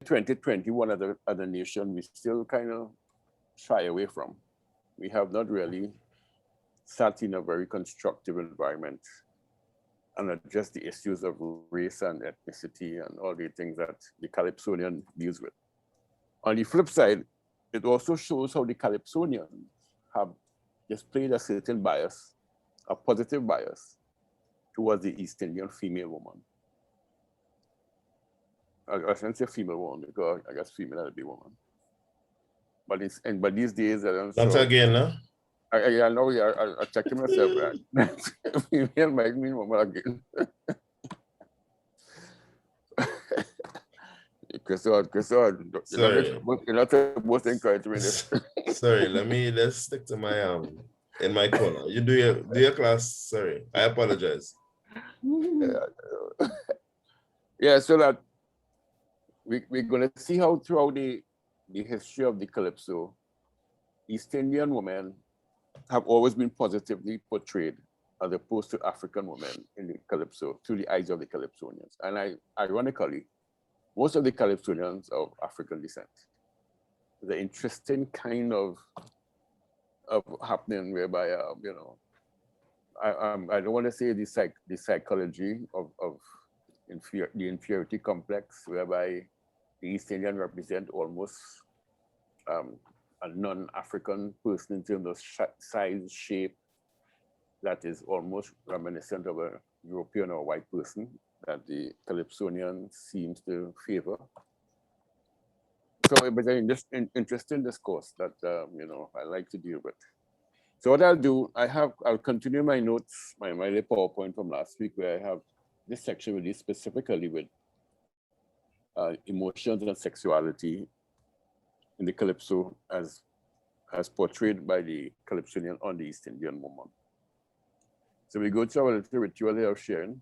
2020, one other nation we still kind of shy away from. We have not really sat in a very constructive environment and address the issues of race and ethnicity and all the things that the Calypsonian deals with. On the flip side, it also shows how the Calypsonians have displayed a certain bias, a positive bias, towards the East Indian female woman. I shouldn't say female woman because I guess female had to be woman. But these days, I don't Not again, no? I know, I checked myself, right? Female might mean woman again. Chris, sorry. You're not supposed to encourage me this. Sorry, let's stick to my in my corner. You do your class. Sorry, I apologize. Yeah, so that we're gonna see how throughout the history of the Calypso, East Indian women have always been positively portrayed as opposed to African women in the Calypso through the eyes of the Calypsonians. And ironically, most of the Calypsonians are of African descent. The interesting kind of happening whereby, you know, I don't want to say the psychology of the inferiority complex, whereby the East Indian represent almost a non-African person in terms of size, shape, that is almost reminiscent of a European or white person that the Calypsonian seems to favor. So it was an interesting discourse that you know, I like to deal with. So what I'll do, I'll continue my notes, my little PowerPoint from last week, where I have this section really specifically with emotions and sexuality in the Calypso as portrayed by the Calypsonian on the East Indian woman. So we go to our little ritual of sharing.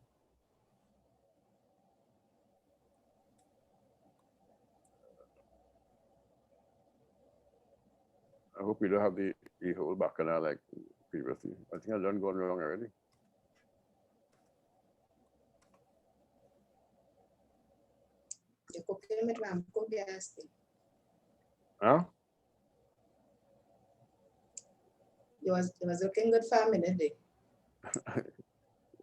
I hope we don't have the whole bacchanal like previously. I think I've done gone wrong already. Huh? It was looking good for a minute.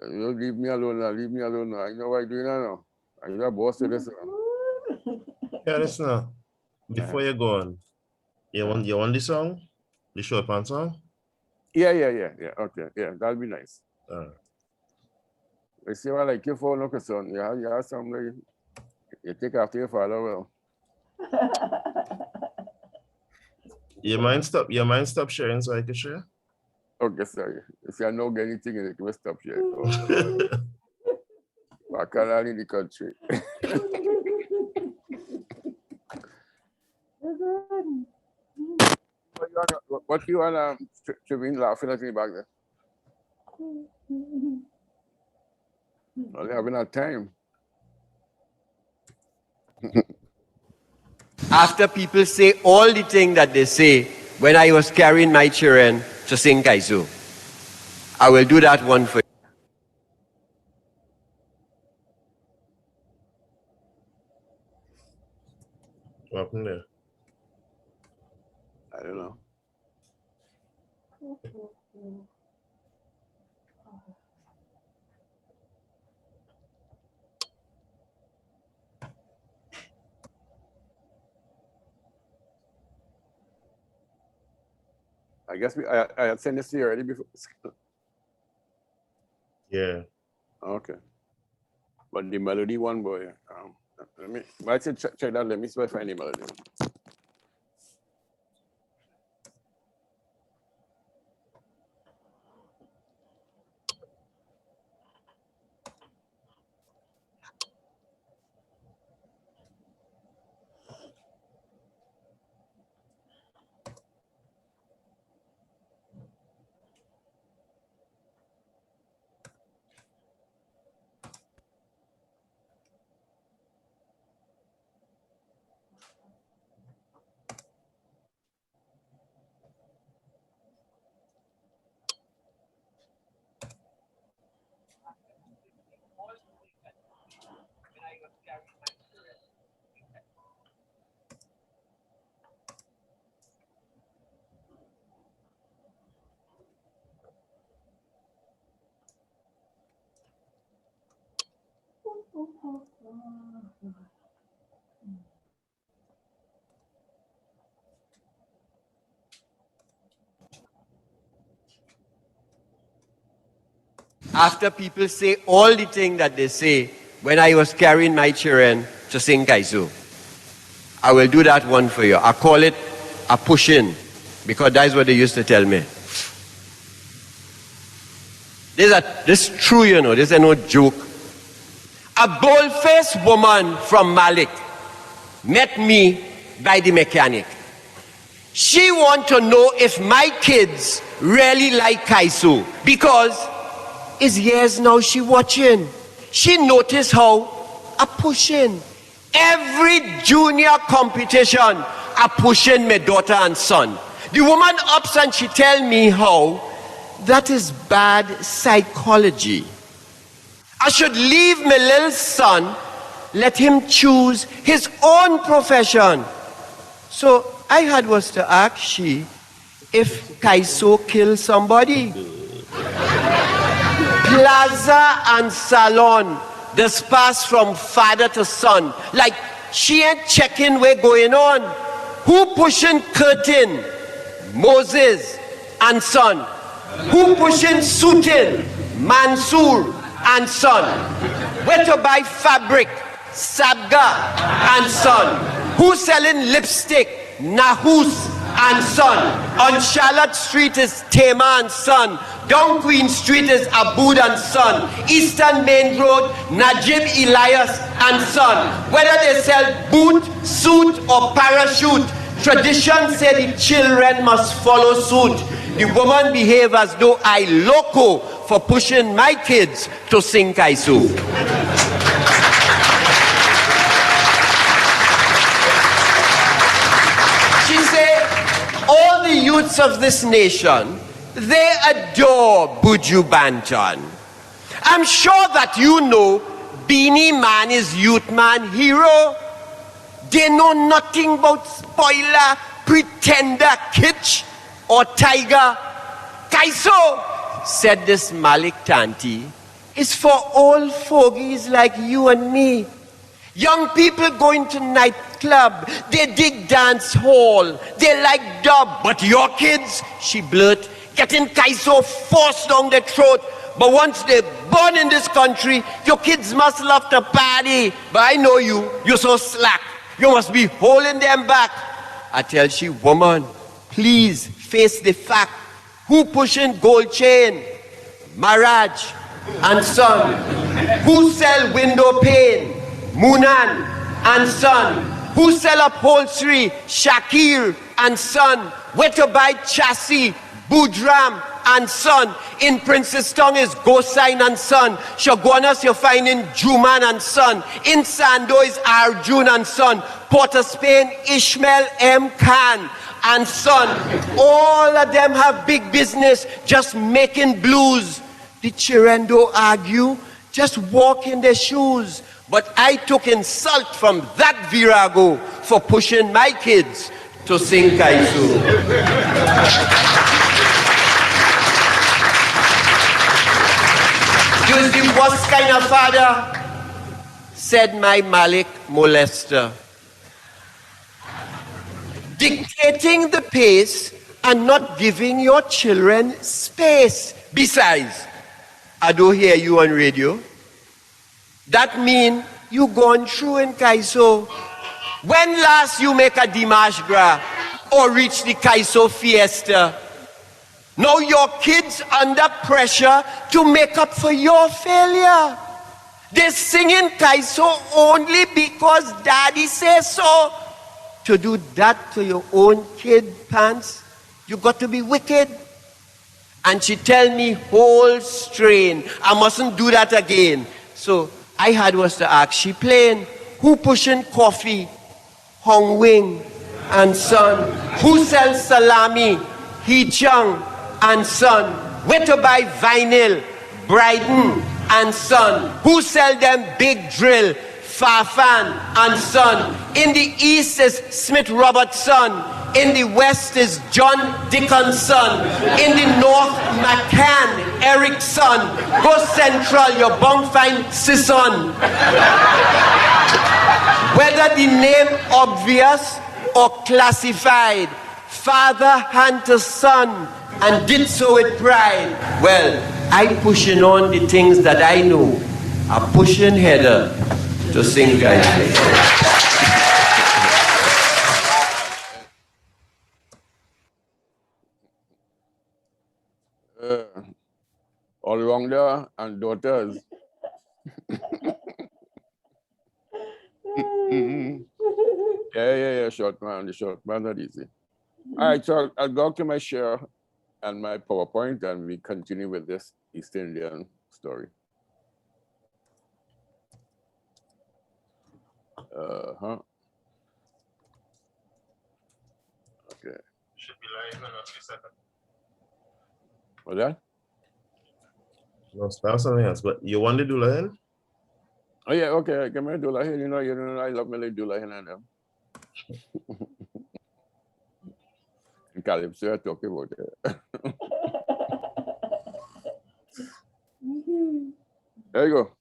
You leave me alone now. Leave me alone now. I know what I'm doing now. I'm the boss of this. Yeah, listen now. Before you go on, you want the song? The short pants song? Yeah. Okay, yeah, that'll be nice. You see what I like your phone, look, son. You have somebody. You take after your father, well. You mind stop sharing so I can share? Okay, sorry. If you know anything, you can stop sharing. Oh, bacchanal in the country. What you want to be laughing at me back there? Only having a time. After people say all the things that they say when I was carrying my children to sing Kaizu, I will do that one for you. What happened there? I don't know. I guess I had sent this to you already before. Yeah. Okay. But the melody one, boy. Let me. I said check that. Let me see if I find the melody. After people say all the things that they say when I was carrying my children to sing Kaizu, I will do that one for you. I call it a push-in, because that's what they used to tell me. This is true, you know, this is no joke. A bold-faced woman from Malik met me by the mechanic. She want to know if my kids really like Kaizu, because it's years now she watching. She noticed how I push in. Every junior competition, I push in my daughter and son. The woman ups and she tell me how that is bad psychology. I should leave my little son, let him choose his own profession. So I had was to ask she if Kaiso kill somebody. Plaza and salon, this pass from father to son. Like she ain't checking what's going on. Who pushing curtain? Moses and son. Who pushing suiting? Mansoor and son. Where to buy fabric? Sabga and son. Who selling lipstick? Nahus and son. On Charlotte Street is Tema and son. Down Queen Street is Aboud and son. Eastern Main Road, Najib Elias and son. Whether they sell boot, suit or parachute, tradition say the children must follow suit. The woman behave as though I loco for pushing my kids to sing Kaisu. She say, all the youths of this nation, they adore Buju Banton. I'm sure that you know Beanie Man is youth man hero. They know nothing about spoiler, pretender, kitsch, or tiger. Kaiso, said this Malik Tanti, is for old fogies like you and me. Young people going to nightclub, they dig dance hall, they like dub, but your kids, she blurt, getting Kaiso forced down their throat. But once they're born in this country, your kids must love to party. But I know you're so slack. You must be holding them back. I tell she, woman, please face the fact. Who pushing gold chain? Maraj and son. Who sell window pane? Munan and son. Who sell upholstery? Shakir and son. Where to buy chassis? Budram and son. In Princess Tongue is Gosain and son. Shoguanas you're finding Juman and son. In Sando is Arjun and son. Port of Spain, Ishmael M. Khan and son. All of them have big business just making blues. The children don't argue, just walk in their shoes. But I took insult from that virago for pushing my kids to sing Kaisu. You is the worst kind of father, said my Malik molester. Dictating the pace and not giving your children space. Besides, I don't hear you on radio. That mean you gone through in Kaiso. When last you make a Dimash Gra or reach the Kaiso Fiesta? Now your kids under pressure to make up for your failure. They're singing Kaiso only because daddy says so. To do that to your own kid, pants, you got to be wicked. And she tell me, whole strain, I mustn't do that again. So I had was to ask, she playing, who pushing coffee? Hong Wing and son. Who sells salami? He Chung and son. Where to buy vinyl? Bryden and son. Who sell them big drill? Farfan and Son. In the east is Smith Robertson. In the west is John Dickinson. In the north, McCann Erickson. Go central, you're bound find Sisson. Whether the name obvious or classified, father hunter son and did so with pride. Well, I pushing on the things that I know. A pushing header to sing guys. All wrong there and daughters. Yeah, short man. The short man not easy. All right, so I'll go to my share and my PowerPoint and we continue with this East Indian story. Okay. Should be live in a second. What's that? No, start something else. But you want to do Lahin? Oh yeah, okay. Come here, do Lahin. You know, I love me like do Lahin and them. And Calypso, I talk about it. There you go.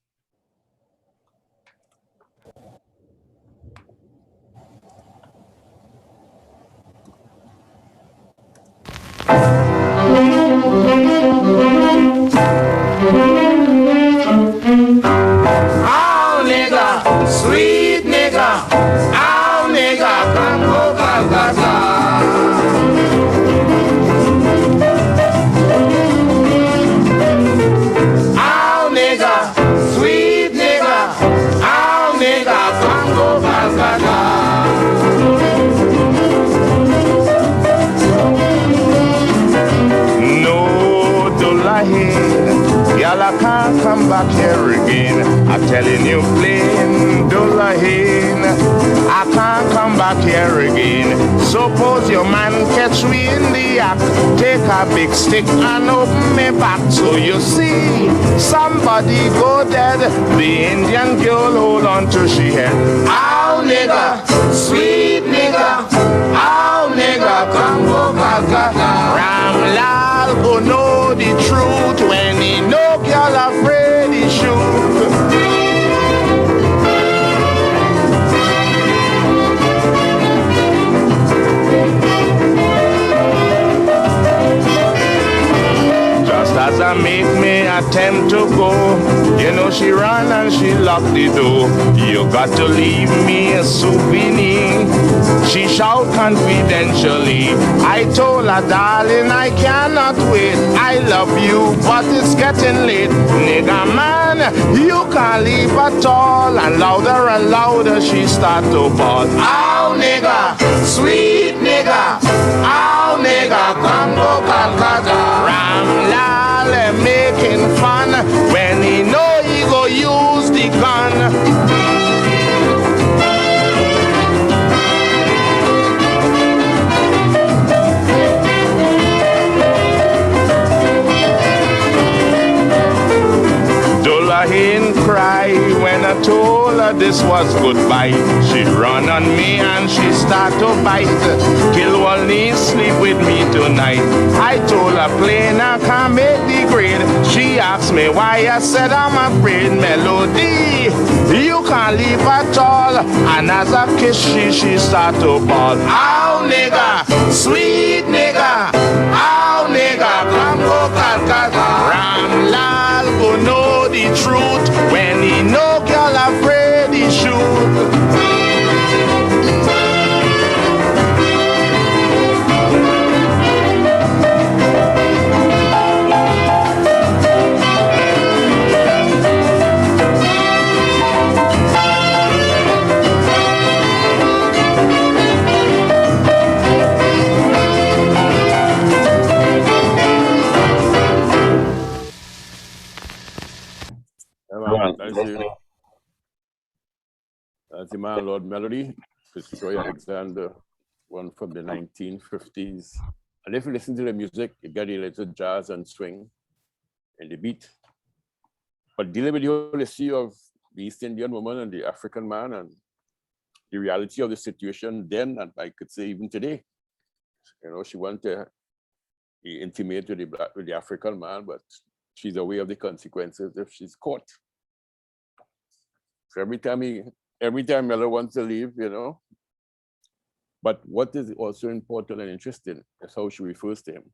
Oh, nigga, sweet nigga. Oh, nigga, come go Calcutta. Oh, nigga, sweet nigga. Oh, nigga, come go Calcutta. No, Dolahi, y'all can't come back here again. I'm telling you plain, Dolahin, I can't come back here again. Suppose your man catch me in the act, take a big stick and open me back. So you see, somebody go dead, the Indian girl hold on to she head. Oh, nigga, sweet nigga. Oh, nigga, come go Calcutta. Ramlal go know the truth when he no girl afraid he shoot. Just as I make me attempt to go, you know she ran and she locked the door. You got to leave me a souvenir. She shout confidentially. I told her, darling, I cannot wait. I love you, but it's getting late. Nigga man, you can't leave at all. And louder she start to bawl. Oh, nigga, sweet nigga. Oh, nigga, come go Calcutta. Ramlal making fun when he know he go use the gun. Dolahin cry when I told her this was goodbye. She run on me and she start to bite. Kilwalney sleep with me tonight. I told her plain I can't make the grade. She asked me why, I said I'm afraid. Melody, you can't leave at all. And as I kiss she start to bawl. Oh, nigga, sweet nigga. Oh, nigga, come go Calcutta. Ramlal go know the truth when he no girl afraid he shoot. That's the man, Lord Melody, Fitzroy Alexander, one from the 1950s. And if you listen to the music, you get a little jazz and swing in the beat. But dealing with the whole issue of the East Indian woman and the African man and the reality of the situation then, and I could say even today. You know, she wanted to be intimate with the African man, but she's aware of the consequences if she's caught. So every time Miller wants to leave, you know. But what is also important and interesting is how she refers to him.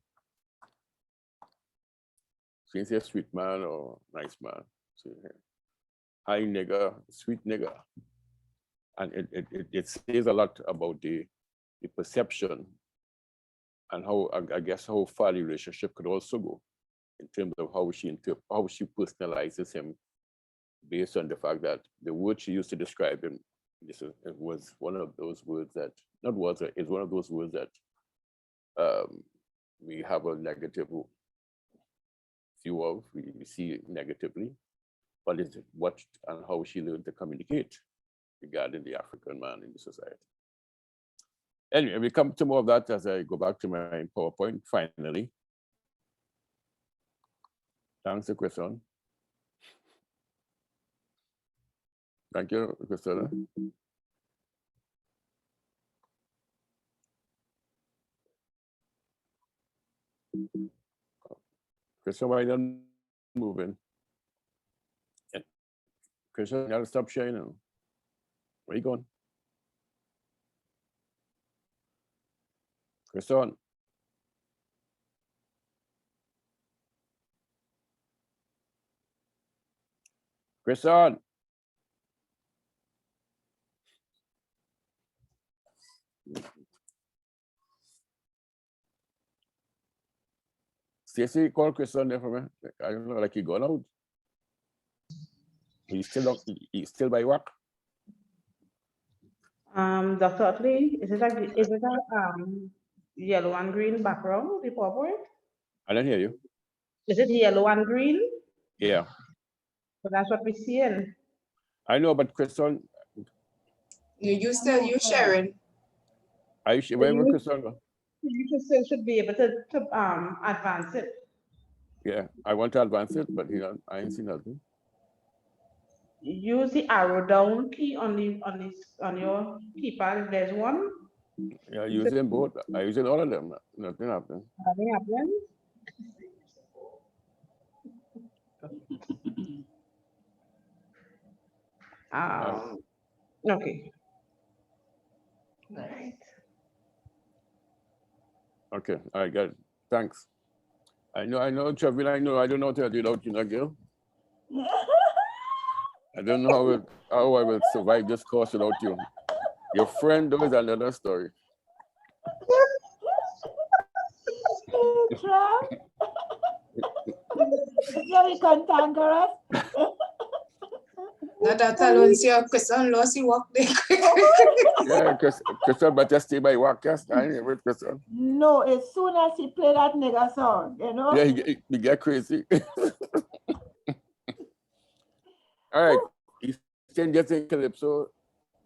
She didn't say sweet man or nice man. So, hi nigger, sweet nigger. And it says a lot about the perception and how, I guess, how far the relationship could also go in terms of how she personalizes him based on the fact that the word she used to describe him, it was one of those words that, it's one of those words that we have a negative view of, we see it negatively, but it's what and how she learned to communicate regarding the African man in the society. Anyway, we come to more of that as I go back to my PowerPoint finally. Thanks, Christian. Thank you, Christina. Christian, why not moving? Christian, you gotta stop sharing now. Where you going? Christian. Christian. Stacy, call Christian there for me. I don't know, like he gone out. He's still by work. Dr. Utley, is it a yellow and green background, the PowerPoint? I don't hear you. Is it yellow and green? Yeah. So that's what we're seeing. I know, but Christian. You sharing. Where will Christian go? You still should be able to advance it. Yeah, I want to advance it, but I ain't seen nothing. Use the arrow down key on your keypad if there's one. Yeah, using both. I using all of them. Nothing happened. Nothing happened. Okay. Right. Okay, I got it. Thanks. I know, Chavin, I don't know what to do without you, girl. I don't know how I will survive this course without you. Your friend though is another story. Very cantankerous. Not that alone, see your Christian lost he walk there. Yeah, Christian better stay by work, yes. I ain't with Christian. No, as soon as he play that nigga song, you know? Yeah, he get crazy. All right, East Indians in Calypso,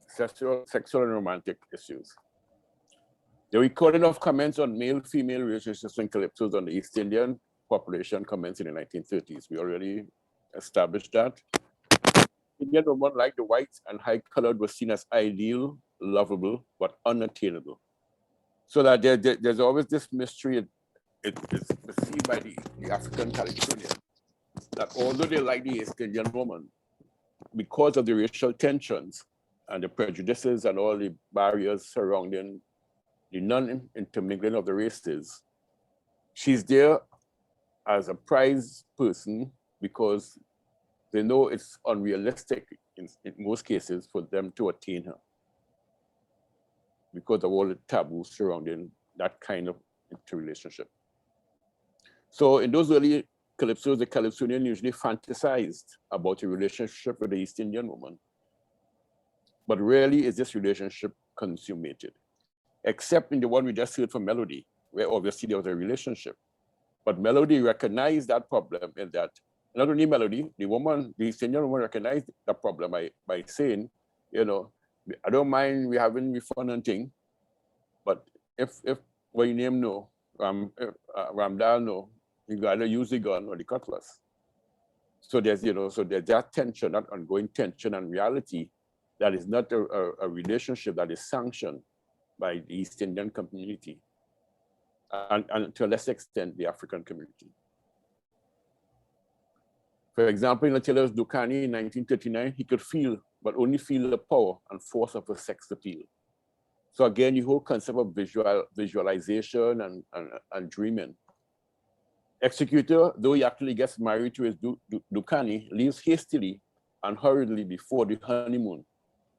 sexual and romantic issues. The recording of comments on male-female relationships in Calypsos on the East Indian population commenced in the 1930s. We already established that. Indian women like the whites and high-colored was seen as ideal, lovable, but unattainable. So that there's always this mystery. It's perceived by the African Calypsonian that although they like the East Indian woman, because of the racial tensions and the prejudices and all the barriers surrounding the non-intermingling of the races, she's there as a prize person because they know it's unrealistic in most cases for them to attain her because of all the taboos surrounding that kind of interrelationship. So in those early Calypsos, the Calypsonian usually fantasized about a relationship with the East Indian woman. But rarely is this relationship consummated, except in the one we just heard from Melody, where obviously there was a relationship. But Melody recognized that problem in that, not only Melody, the East Indian woman recognized the problem by saying, you know, I don't mind we having fun and thing, but if what you name Ramdal no, you gotta use the gun or the cutlass. So there's, so there's that tension, that ongoing tension and reality that is not a relationship that is sanctioned by the East Indian community and to a less extent, the African community. For example, in Attila Dukani in 1939, he could feel, but only feel the power and force of a sex appeal. So again, the whole concept of visualization and dreaming. Executor, though he actually gets married to his Dukani, leaves hastily and hurriedly before the honeymoon,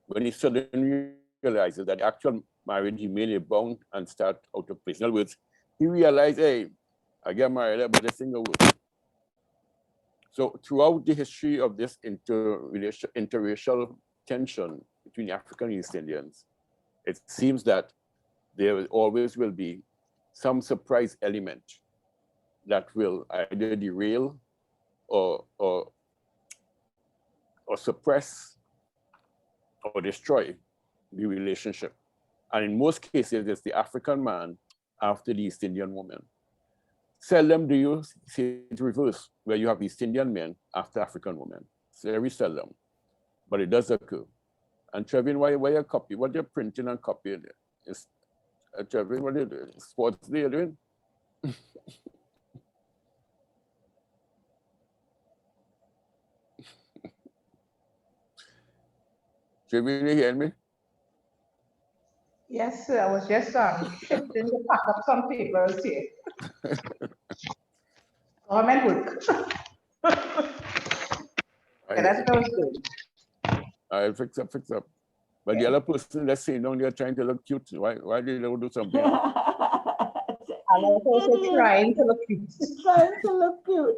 when he suddenly realizes that the actual marriage he made a bound and start out of place. In other words, he realized, hey, I get married, but this thing works. So throughout the history of this interracial tension between the African and East Indians, it seems that there always will be some surprise element that will either derail or suppress or destroy the relationship. And in most cases, it's the African man after the East Indian woman. Seldom do you see it reverse, where you have East Indian men after African women. It's very seldom, but it does occur. And Trevin, why you copy? What you're printing and copying? Trevin, what are you doing? Sports day you're doing? Trevin, you hear me? Yes, sir. I was just shifting to pack up some papers here. Government work. Okay, that's what I was doing. I'll fix up. But the other person that's saying down there trying to look cute. Why did they do something? I was also trying to look cute. Trying to look cute.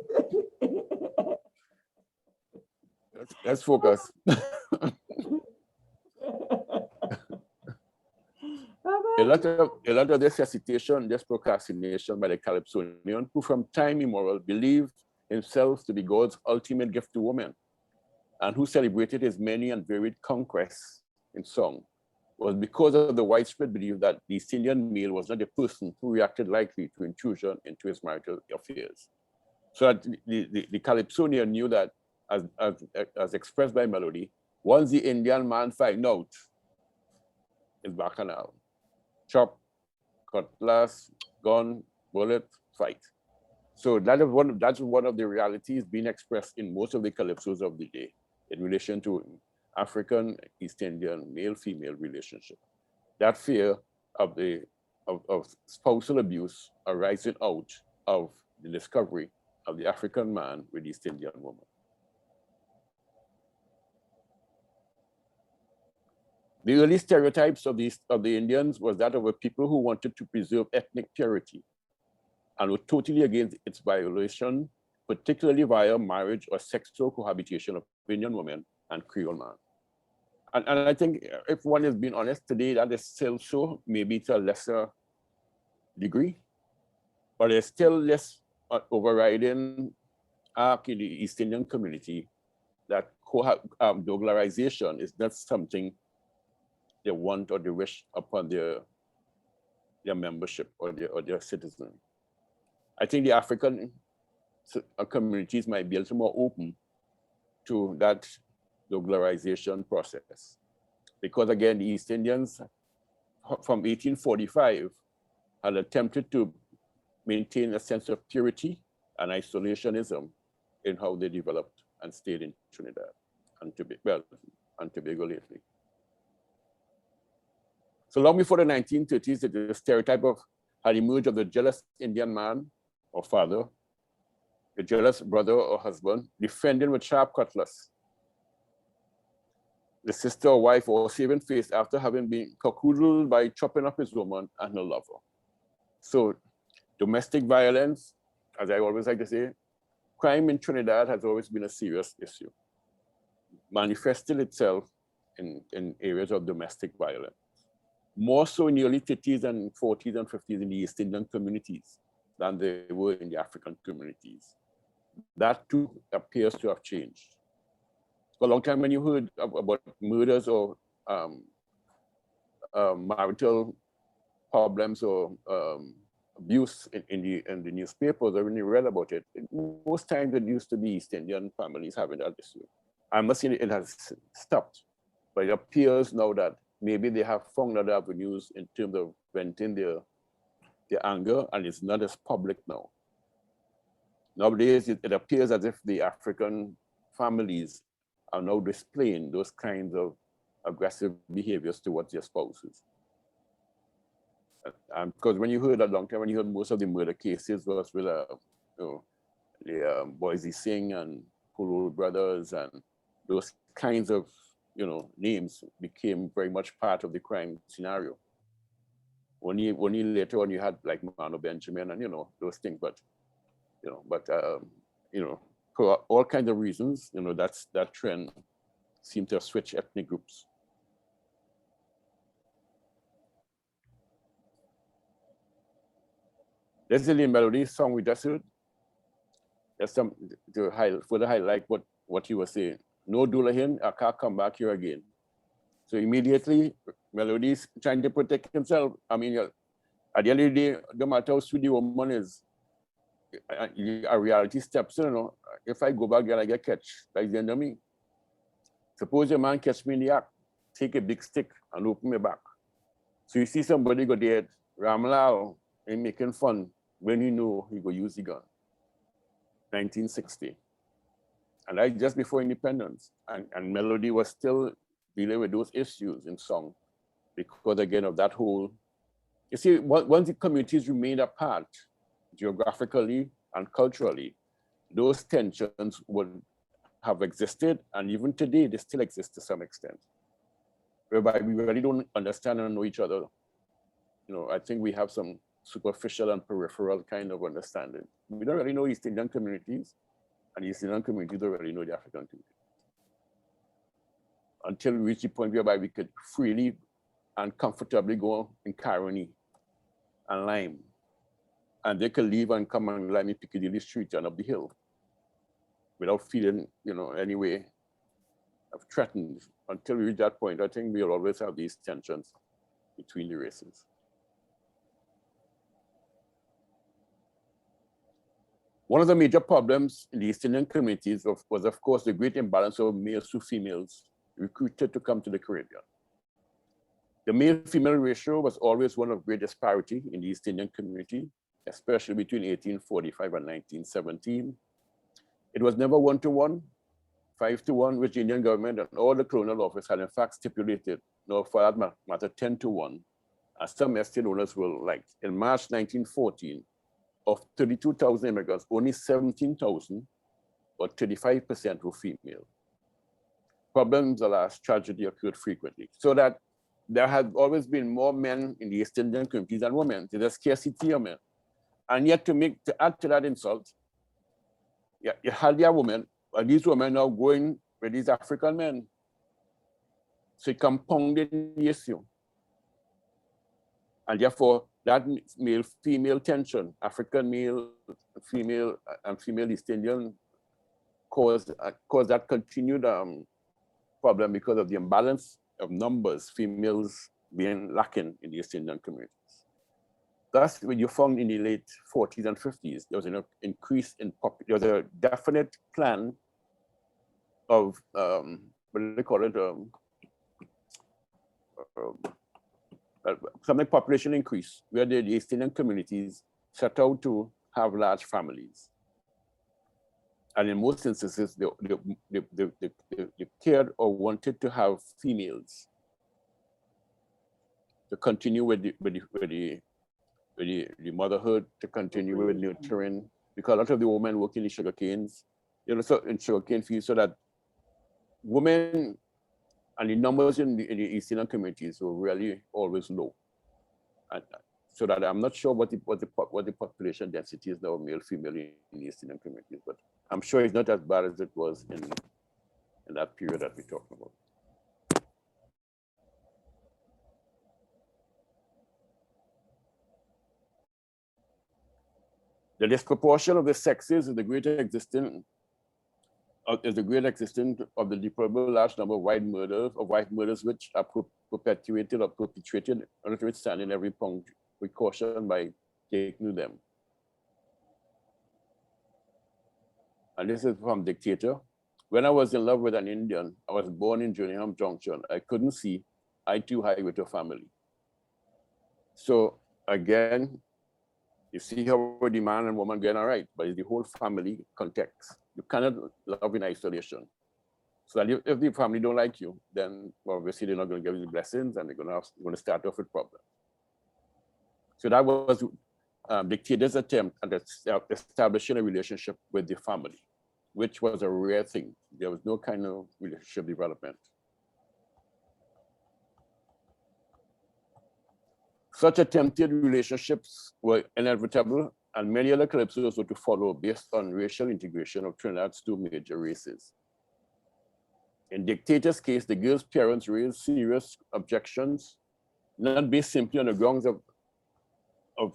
Let's focus. A lot of this hesitation, this procrastination by the Calypsonian, who from time immemorial believed himself to be God's ultimate gift to woman, and who celebrated his many and varied conquests in song, was because of the widespread belief that the East Indian male was not a person who reacted likely to intrusion into his marital affairs. So that the Calypsonian knew that, as expressed by melody, once the Indian man find out, it's bacchanal. Chop, cutlass, gun, bullet, fight. So that's one of the realities being expressed in most of the calypsos of the day in relation to African, East Indian, male-female relationship. That fear of spousal abuse arising out of the discovery of the African man with East Indian woman. The early stereotypes of the Indians was that of a people who wanted to preserve ethnic purity and were totally against its violation, particularly via marriage or sexual cohabitation of Indian women and Creole man. And I think if one is being honest today, that is still so, maybe to a lesser degree, but there's still less overriding arc in the East Indian community that Douglarization is not something they want or they wish upon their membership or their citizen. I think the African communities might be a little more open to that Douglarization process. Because again, the East Indians from 1845 had attempted to maintain a sense of purity and isolationism in how they developed and stayed in Trinidad and Tobago lately. So long before the 1930s, the stereotype had emerged of the jealous Indian man or father, the jealous brother or husband, defending with sharp cutlass the sister or wife or saving face after having been cockhoodled by chopping up his woman and her lover. So domestic violence, as I always like to say, crime in Trinidad has always been a serious issue, manifesting itself in areas of domestic violence. More so in the early 30s and 40s and 50s in the East Indian communities than they were in the African communities. That too appears to have changed. For a long time when you heard about murders or marital problems or abuse in the newspapers, or when you read about it, most times it used to be East Indian families having that issue. I must say it has stopped, but it appears now that maybe they have found other avenues in terms of venting their anger, and it's not as public now. Nowadays, it appears as if the African families are now displaying those kinds of aggressive behaviors towards their spouses. Because when you heard a long time, when you heard most of the murder cases was with the Boise Singh and Pulu brothers, and those kinds of names became very much part of the crime scenario. Only later on you had like Mano Benjamin and those things, but for all kinds of reasons, that trend seemed to have switched ethnic groups. There's the Melody song we just heard. There's some to further highlight what you were saying. No Dulahin, I can't come back here again. So immediately, Melody's trying to protect himself. I mean, at the end of the day, no matter how sweet the woman is, a reality steps in. If I go back there, I get catch. That's the end of me. Suppose a man catch me in the act, take a big stick and open me back. So you see somebody go there, Ramlal, and making fun when he know he go use the gun. 1960. And that's just before independence. And Melody was still dealing with those issues in song because, again, of that whole, you see, once the communities remained apart, geographically and culturally, those tensions would have existed, and even today they still exist to some extent, whereby we really don't understand and know each other. I think we have some superficial and peripheral kind of understanding. We don't really know East Indian communities, and East Indian communities don't really know the African community. Until we reach the point whereby we could freely and comfortably go in Caroni and Lime, and they could leave and come and Lime in Piccadilly Street and up the hill without feeling, any way of threatened. Until we reach that point, I think we'll always have these tensions between the races. One of the major problems in the East Indian communities was, of course, the great imbalance of males to females recruited to come to the Caribbean. The male-female ratio was always one of great disparity in the East Indian community, especially between 1845 and 1917. It was never 1-to-1, 5-to-1, which the Indian government and all the colonial office had in fact stipulated, nor for that matter 10-to-1, as some estate owners will like. In March 1914, of 32,000 immigrants, only 17,000, or 35%, were female. Problems, alas, tragedy occurred frequently. So that there had always been more men in the East Indian communities than women. There's a scarcity of men. And yet to add to that insult, you had their women, and these women now going with these African men. So it compounded the issue. And therefore, that male-female tension, African male, female, and female East Indian, caused that continued problem because of the imbalance of numbers, females being lacking in the East Indian communities. Thus, when you found in the late 40s and 50s, there was an increase in there was a definite plan of, what do they call it? Something population increase, where the East Indian communities set out to have large families. And in most instances, they cared or wanted to have females to continue with the motherhood, to continue with nurturing, because a lot of the women work in the sugar canes, so in sugarcane fields, so that women and the numbers in the East Indian communities were really always low. And so that I'm not sure what the population density is now, male, female in the East Indian communities, but I'm sure it's not as bad as it was in that period that we're talking about. The disproportion of the sexes is the great existence of the deplorable large number of white murders which are perpetuated or perpetrated, notwithstanding every precaution by Jake knew them. And this is from Dictator. When I was in love with an Indian, I was born in Juniham Junction. I couldn't see eye to eye with her family. So again, you see how the man and woman get all right, but it's the whole family context. You cannot love in isolation. So that if the family don't like you, then obviously they're not going to give you the blessings, and they're going to start off with problems. So that was Dictator's attempt at establishing a relationship with the family, which was a rare thing. There was no kind of relationship development. Such attempted relationships were inevitable, and many other calypsos were to follow based on racial integration of Trinidad's two major races. In Dictator's case, the girl's parents raised serious objections, not based simply on the grounds of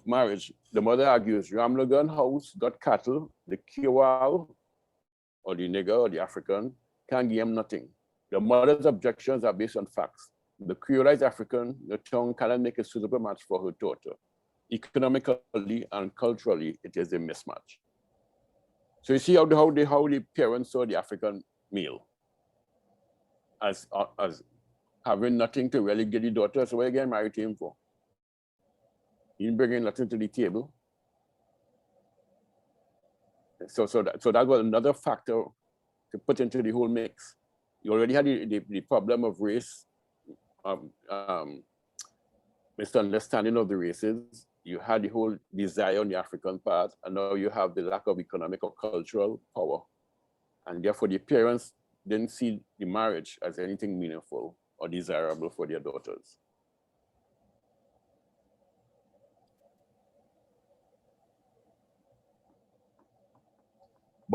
marriage. The mother argues, Ramlagan house got cattle, the Kiwal, or the nigger, or the African, can't give him nothing. The mother's objections are based on facts. The Creolized African, the tongue cannot make a suitable match for her daughter. Economically and culturally, it is a mismatch. So you see how the parents saw the African male as having nothing to really get the daughter. So what are you getting married to him for? He didn't bring in nothing to the table. So that was another factor to put into the whole mix. You already had the problem of race, misunderstanding of the races. You had the whole desire on the African part, and now you have the lack of economic or cultural power. And therefore the parents didn't see the marriage as anything meaningful or desirable for their daughters.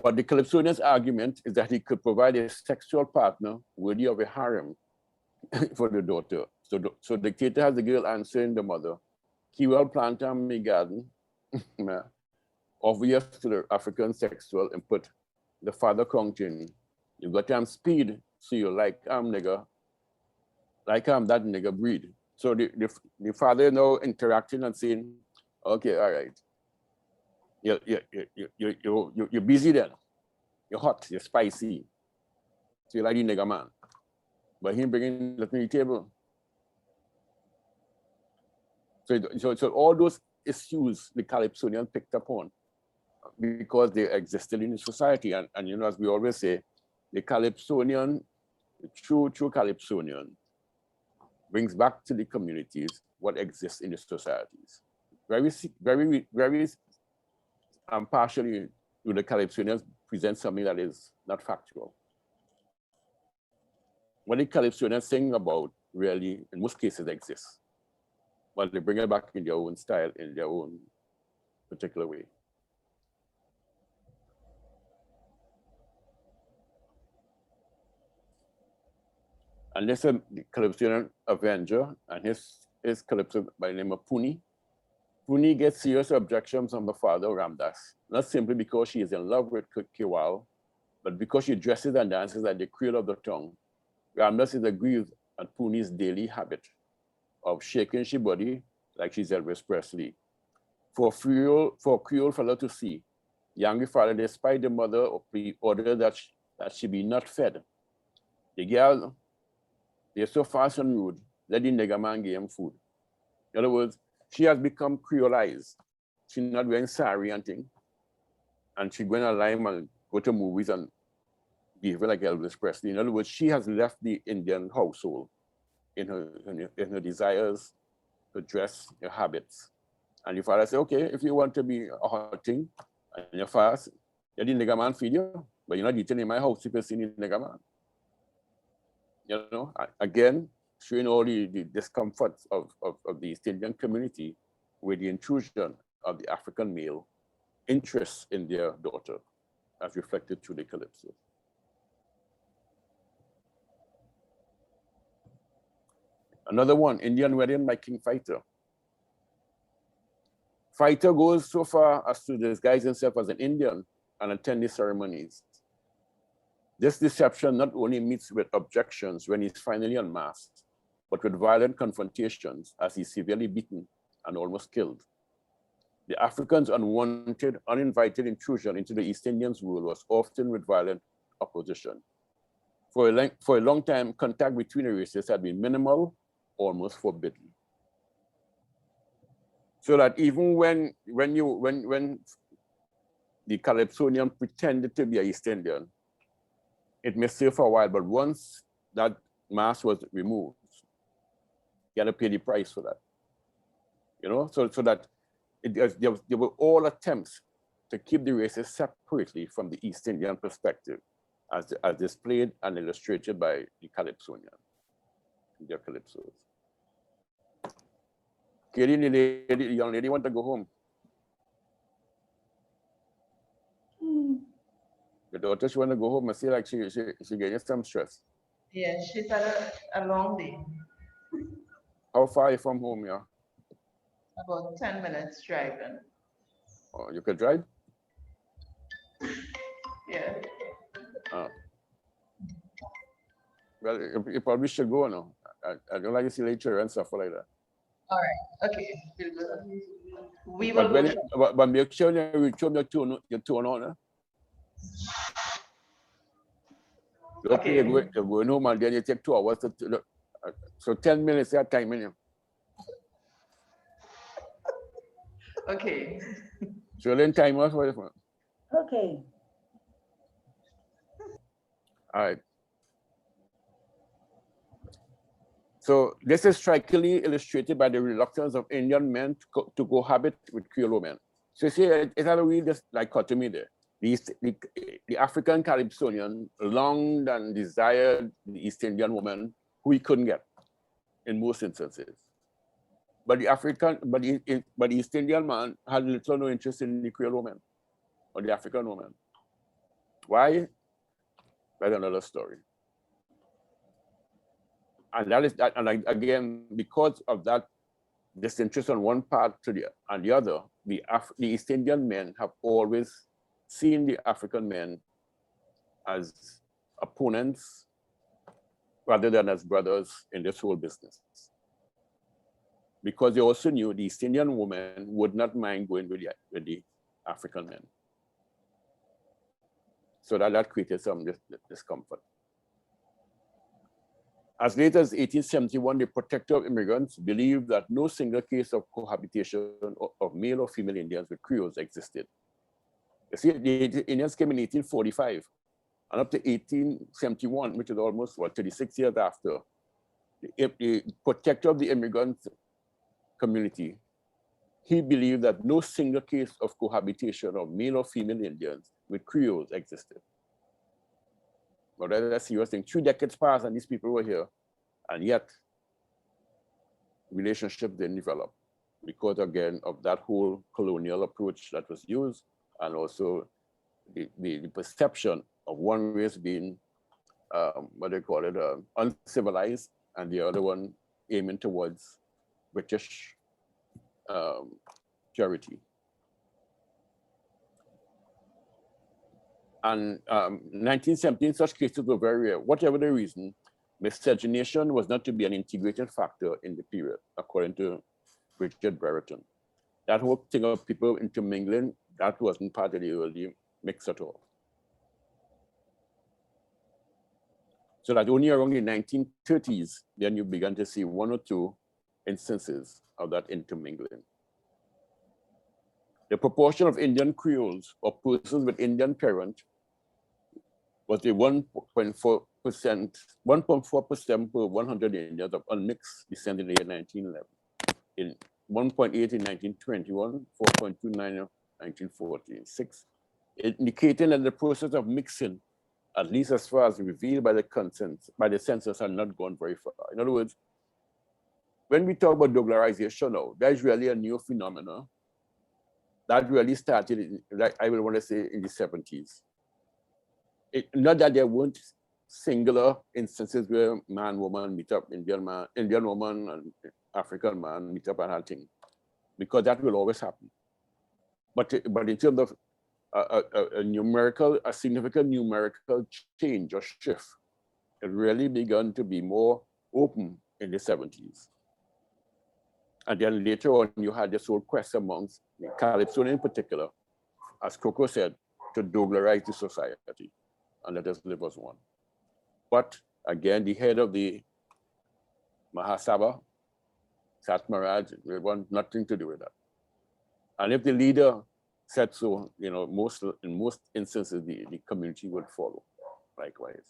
But the Calypsonian's argument is that he could provide a sexual partner worthy of a harem for the daughter. So Dictator has the girl answering the mother, Kiwal planter me garden, obvious to the African sexual input. The father counting, you got speed, so you like nigga, like that nigga breed. So the father now interacting and saying, okay, all right. You're busy then. You're hot, you're spicy. So you like the nigga man. But him bringing nothing to the table. So all those issues the Calypsonian picked up on because they existed in the society. And you know, as we always say, the Calypsonian, the true Calypsonian brings back to the communities what exists in the societies. Very partially, the Calypsonians present something that is not factual. What the Calypsonians sing about really, in most cases, exists. But they bring it back in their own style, in their own particular way. And this is the Calypsonian Avenger, and his Calypso by the name of Puni. Puni gets serious objections from the father, Ramdas, not simply because she is in love with Kiwal, but because she dresses and dances at the Creole of the tongue. Ramdas is aggrieved at Puni's daily habit of shaking her body like she's Elvis Presley. For a Creole fellow to see, the angry father, despite the mother order that she be not fed. The girl, they're so fast and rude, let the nigger man give him food. In other words, she has become Creolized. She's not wearing sari and thing. And she's going to lime and go to movies and behave like Elvis Presley. In other words, she has left the Indian household in her desires, her dress, her habits. And your father said, okay, if you want to be a hot thing and you're fast, let the nigger man feed you, but you're not eating in my house if you see the nigger man. You know, again, showing all the discomforts of the East Indian community with the intrusion of the African male interest in their daughter, as reflected through the Calypso. Another one, Indian Wedding by King Fighter. Fighter goes so far as to disguise himself as an Indian and attend the ceremonies. This deception not only meets with objections when he's finally unmasked, but with violent confrontations as he's severely beaten and almost killed. The Africans' unwanted, uninvited intrusion into the East Indians' rule was often with violent opposition. For a long time, contact between the races had been minimal, almost forbidden. So that even when the Calypsonian pretended to be an East Indian, it may stay for a while, but once that mask was removed, you had to pay the price for that. You know, so that there were all attempts to keep the races separately from the East Indian perspective, as displayed and illustrated by the Calypsonian, their Calypsos. Katie, the young lady want to go home. The daughter, she want to go home. I see like she getting some stress. Yeah, she's had a long day, How far are you from home, yeah? about 10 minutes driving. Oh, you could drive? Yeah. Well, you probably should go now. I don't like to see later and stuff like that. All right. Okay. We will go. But make sure you reach home your tone on. Okay, you're going home and then you take 2 hours. So 10 minutes that time in you. Okay. So then time off for you. Okay. All right. So this is strikingly illustrated by the reluctance of Indian men to cohabit with Creole men. So you see, it had a real dichotomy there. The African Calypsonian longed and desired the East Indian woman who he couldn't get in most instances. But the East Indian man had little or no interest in the Creole woman or the African woman. Why? That's another story. And that is that, and again, because of that disinterest on one part and the other, the East Indian men have always seen the African men as opponents rather than as brothers in this whole business. Because they also knew the East Indian woman would not mind going with the African men. So that created some discomfort. As late as 1871, the protector of immigrants believed that no single case of cohabitation of male or female Indians with Creoles existed. You see, the Indians came in 1845, and up to 1871, which is almost, 36 years after, the protector of the immigrant community, he believed that no single case of cohabitation of male or female Indians with Creoles existed. But that's a serious thing. 2 decades passed and these people were here, and yet relationships didn't develop because, again, of that whole colonial approach that was used, and also the perception of one race being, what they call it, uncivilized, and the other one aiming towards British purity. And 1917, such cases were very rare. Whatever the reason, miscegenation was not to be an integrated factor in the period, according to Richard Brereton. That whole thing of people intermingling, that wasn't part of the early mix at all. So that only around the 1930s, then you began to see 1 or 2 instances of that intermingling. The proportion of Indian Creoles or persons with Indian parent was the 1.4% per 100 Indians of unmixed descent in the year 1911. In 1.8 in 1921, 4.29 in 1946, indicating that the process of mixing, at least as far as revealed by the census, had not gone very far. In other words, when we talk about douglarization now, that's really a new phenomenon that really started, like I will want to say, in the 70s. Not that there weren't singular instances where man, woman meet up, Indian woman and African man meet up and that thing, because that will always happen. But in terms of a significant numerical change or shift, it really began to be more open in the 70s. And then later on, you had this whole quest amongst Calypso in particular, as Coco said, to doglarize the society and let us live as one. But again, the head of the Mahasabha, Sat Maharaj, we want nothing to do with that. And if the leader said so, you know, in most instances, the community would follow likewise.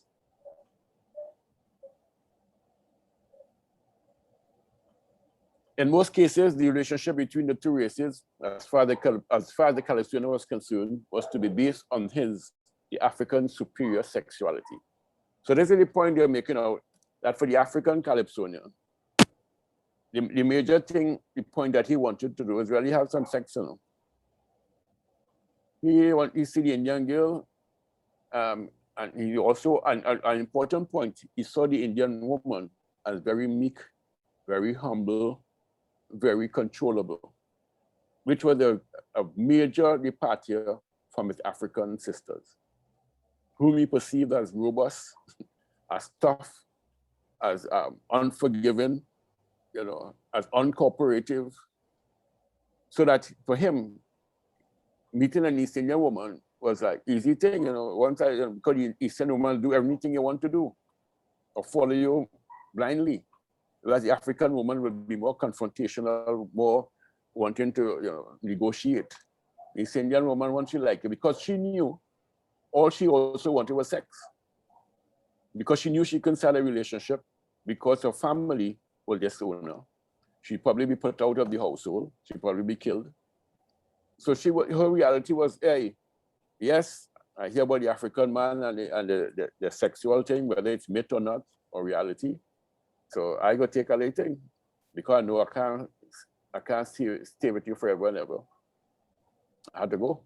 In most cases, the relationship between the two races, as far as the Calypsonian was concerned, was to be based on the African superior sexuality. So this is the point they're making out, that for the African Calypsonian, the major thing, the point that he wanted to do is really have some sex, you know. He see the Indian girl, and he also, an important point, he saw the Indian woman as very meek, very humble, very controllable, which was a major departure from his African sisters, whom he perceived as robust, as tough, as unforgiving, you know, as uncooperative. So that for him, meeting an East Indian woman was like easy thing, you know. Once because the Eastern woman do everything you want to do, or follow you blindly. Whereas the African woman would be more confrontational, more wanting to, you know, negotiate. The East Indian woman, once she liked it, because she knew all she also wanted was sex. Because she knew she couldn't start a relationship, because her family will disown her. She'd probably be put out of the household. She'd probably be killed. So her reality was, hey, yes, I hear about the African man and the sexual thing, whether it's myth or not, or reality. So I go take a little thing, because I know I can't stay with you forever and ever. I had to go.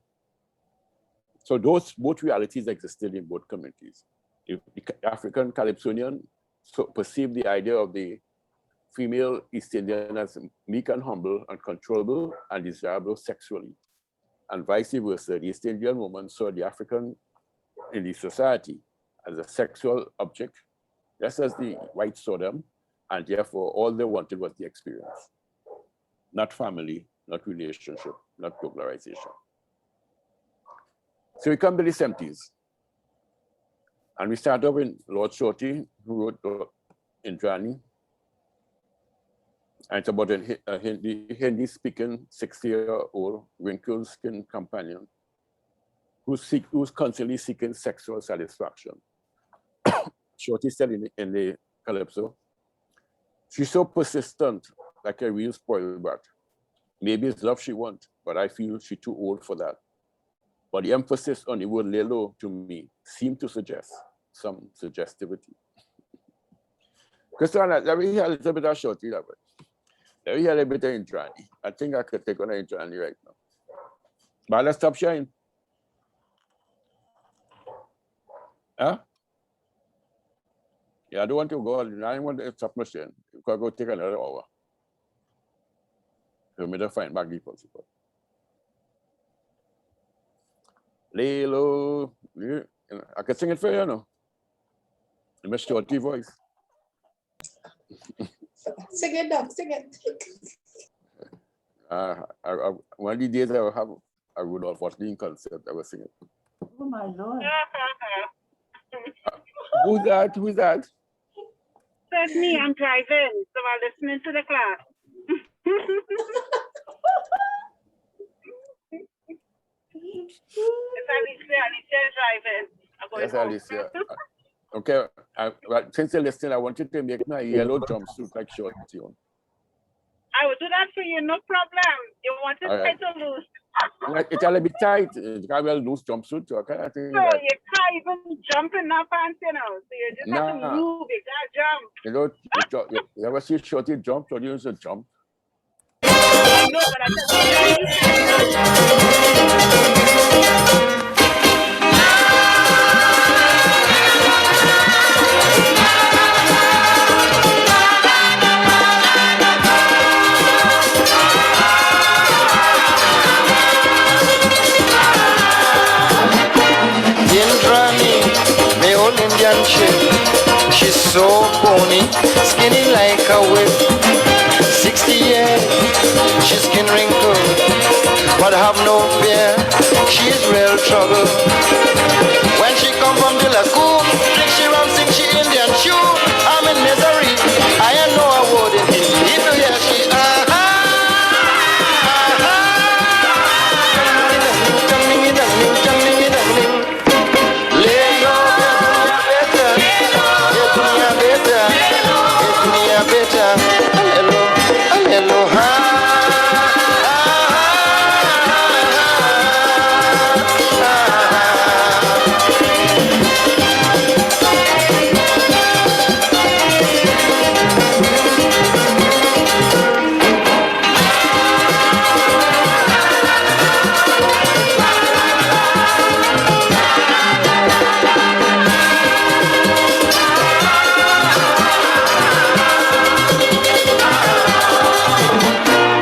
So both realities existed in both communities. The African Calypsonian perceived the idea of the female East Indian as meek and humble and controllable and desirable sexually. And vice versa, the East Indian woman saw the African in the society as a sexual object, just as the whites saw them, and therefore all they wanted was the experience, not family, not relationship, not popularization. So we come to the 70s, and we start off with Lord Shorty, who wrote Indrani, and it's about a Hindi-speaking 60-year-old wrinkled-skinned companion who's constantly seeking sexual satisfaction. Shorty said in the Calypso, she's so persistent, like a real spoiled brat. Maybe it's love she wants, but I feel she's too old for that. But the emphasis on the word lelo to me seemed to suggest some suggestivity. Christiana, let me hear a little bit of Shorty that way. Let me hear a little bit of Indrani. I think I could take on Indrani right now. But let's stop sharing. Huh? Yeah, I don't want to go. I don't want to stop machine. You can go take another hour. So me to find back the principle. Lelo, I can sing it for you, no? In my Shorty voice. Sing it, Doc, sing it. One of the days I will have a Rudolph Watling concert, I will sing it. Oh my Lord. Who's that? Who's that? That's me, I'm driving, so I'm listening to the class. It's Alicia driving. Yes, Alicia. Okay, well, since you're listening, I want you to make my yellow jumpsuit like Shorty on. I will do that for you, no problem. You want it tight or loose? It's a little bit tight. You can't wear a loose jumpsuit. Okay? I think So you can't even jump in that pants, you know. So you just have to move, you can't jump. You ever see Shorty jump? Shorty used to jump. I know, but Indrani, my old Indian chick, she's so bony, skinny like a whip. 60 years She's skin wrinkled, but have no fear. She's real trouble. When she come from the lagoon, drink she rum, sing she Indian tune. I'm in misery, I ain't no award in Hindi. If you hear she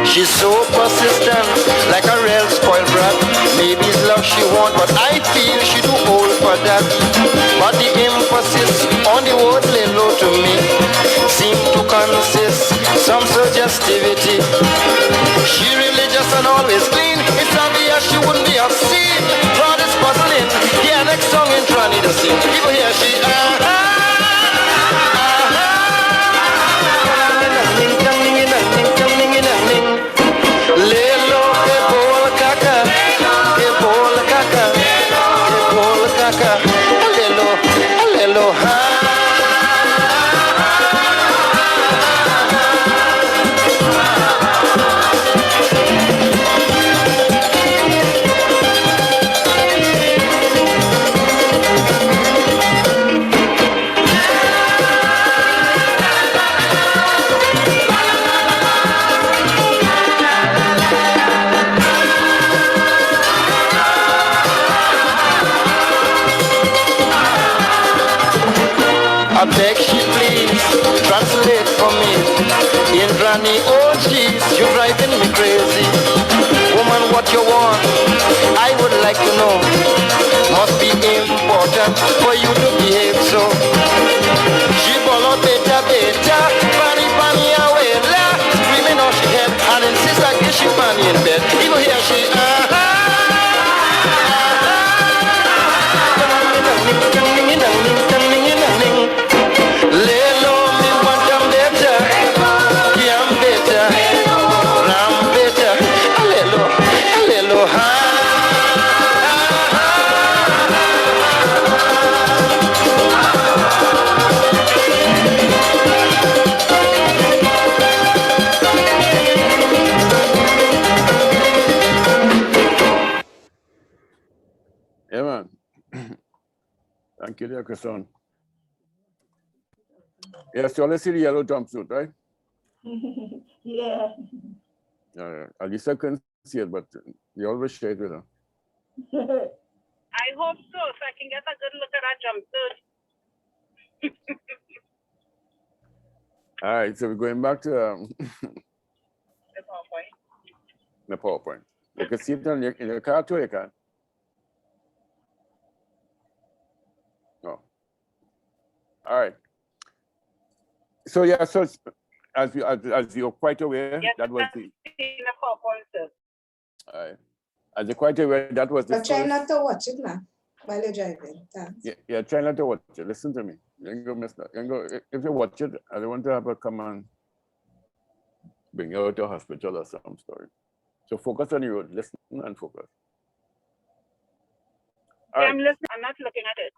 She's so persistent, like a real spoiled brat. Maybe it's love she want, but I feel she too old for that. But the emphasis on the word lay low to me seem to consist some suggestivity. She religious and always clean. It's obvious she wouldn't be obscene. Crowd is puzzling. Yeah, next song in Trinity to sing. People hear she I beg she please translate for me. In Granny, oh jeez, you're driving me crazy. Woman, what you want? I would like to know. Must be important for you to behave so. She follow beta beta, bunny bunny awela. Screaming off she head and insist I get she bunny in bed. Even here she Yeah, man. Thank you, dear Christian. Yes, you always see the yellow jumpsuit, right? Yeah. At least I couldn't see it, but you always share it with her. I hope so, so I can get a good look at that jumpsuit. All right, so we're going back to The PowerPoint. the PowerPoint. You can see it in your car too, you can. Oh. All right. So yeah, so as you're quite aware, Yes, that was the. in the PowerPoint, sir. All right. As you're quite aware, that was the. But try first- not to watch it now while you're driving. Thanks. Yeah, try not to watch it. Listen to me. You ain't gonna miss that. If you watch it, I don't want to have her come and bring you out to a hospital or some story. So focus on the road. Listen and focus. All right. I'm listening. I'm not looking at it.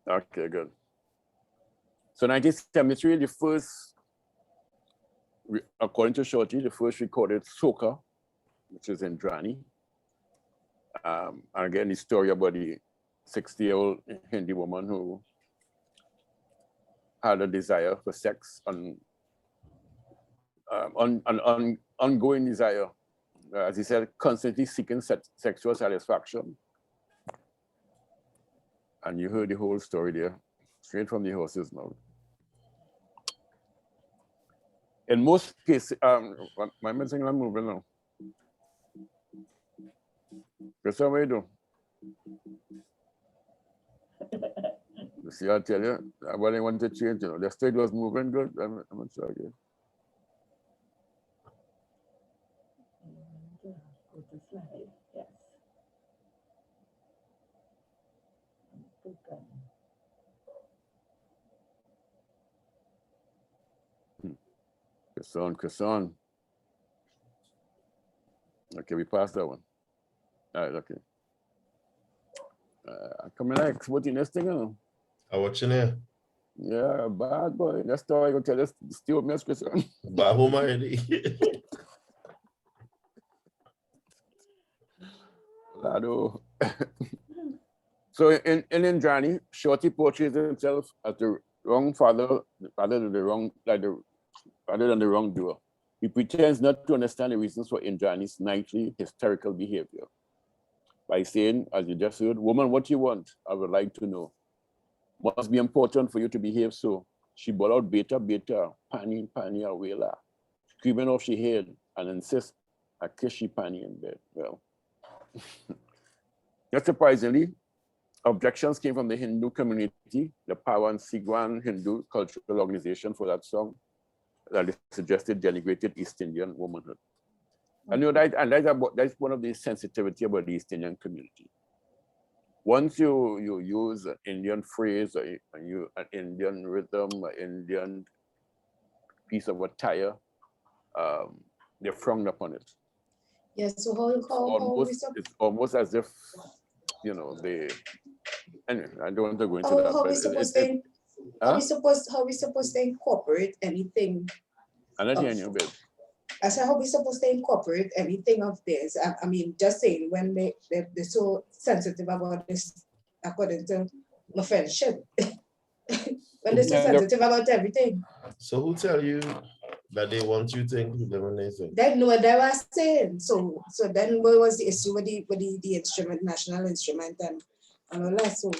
Okay, good. So 1973, the first, according to Shorty, the first recorded soca, which is in Drani. And again, the story about the 60-year-old Hindi woman who had a desire for sex and ongoing desire, as he said, constantly seeking sexual satisfaction. And you heard the whole story there, straight from the horse's mouth. In most cases, my missing I'm moving now. That's how I do. You see, I tell you, what I want to change, you know, the state was moving good. I'm not sure again. Chris on. Okay, we passed that one. All right, okay. Coming next, what's the next thing? What's in here? Yeah, bad boy. That's the I gonna tell us. Still miss Chris on. But who am I? Lado. So in Indrani, Shorty portrays himself as the wrong father, rather than the wrongdoer. He pretends not to understand the reasons for Indrani's nightly hysterical behavior by saying, as you just heard, "Woman, what you want? I would like to know. Must be important for you to behave so." She brought out beta, pani, awela, screaming off she head and insists I kiss she pani in bed. Well, not surprisingly, objections came from the Hindu community, the Pawan Sigwan Hindu cultural organization for that song, that it suggested denigrated East Indian womanhood. And you know, that's one of the sensitivity about the East Indian community. Once you use an Indian phrase, an Indian rhythm, an Indian piece of attire, they're frowned upon it. Yes, so how It's almost as if, you know, they. Anyway, I don't want to go into that. how we supposed to incorporate anything? I'm not hearing you, babe. I said, how we supposed to incorporate anything of this? I mean, just saying, when they're so sensitive about this, according to my friendship, when they're so sensitive about everything. So who tell you that they want you to include them when they sing? They know what they were saying. So then what was the issue with the instrument, national instrument, and all that? So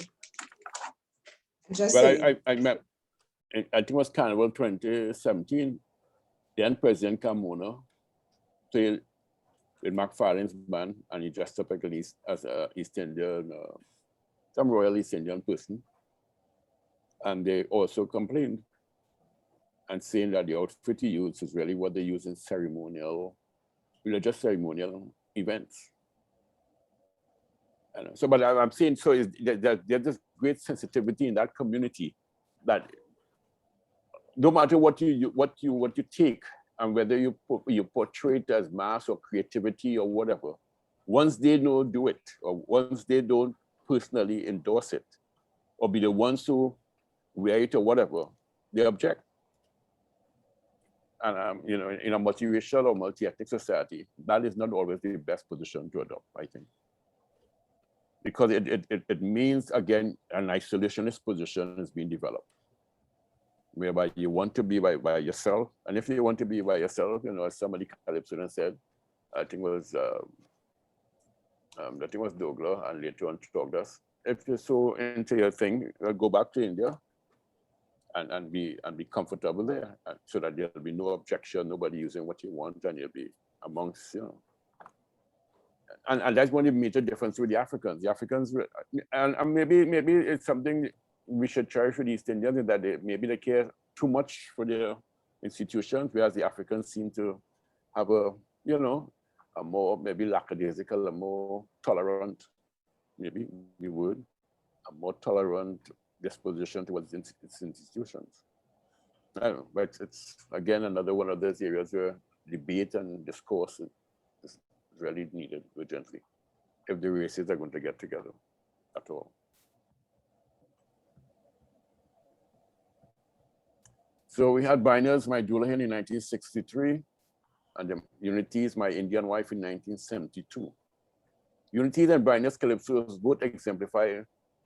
just But I met, I think it was Carnival 2017. Then President Carmona played with McFarlane's band, and he dressed up like as a East Indian, some royal East Indian person. And they also complained and saying that the outfit he used is really what they use in religious ceremonial events. And so, but I'm saying, so there's this great sensitivity in that community that no matter what you take and whether you portray it as mass or creativity or whatever, once they don't do it, or once they don't personally endorse it, or be the ones who wear it or whatever, they object. And you know, in a multiracial or multi-ethnic society, that is not always the best position to adopt, I think. Because it means, again, an isolationist position is being developed, whereby you want to be by yourself. And if you want to be by yourself, you know, as somebody Calypso said, I think it was Douglas and later on Douglas. If you're so into your thing, go back to India and be comfortable there, so that there'll be no objection, nobody using what you want, and you'll be amongst, you know. And that's one of the major difference with the Africans. The Africans, and maybe it's something we should cherish with East Indians, is that they care too much for their institutions, whereas the Africans seem to have a more maybe lackadaisical, a more tolerant, maybe we would, a more tolerant disposition towards its institutions. I don't know, but it's again another one of those areas where debate and discourse is really needed urgently if the races are going to get together at all. So we had Biners, my Dullahan in 1963, and the Unities, my Indian wife in 1972. Unities and Biners Calypsos both exemplify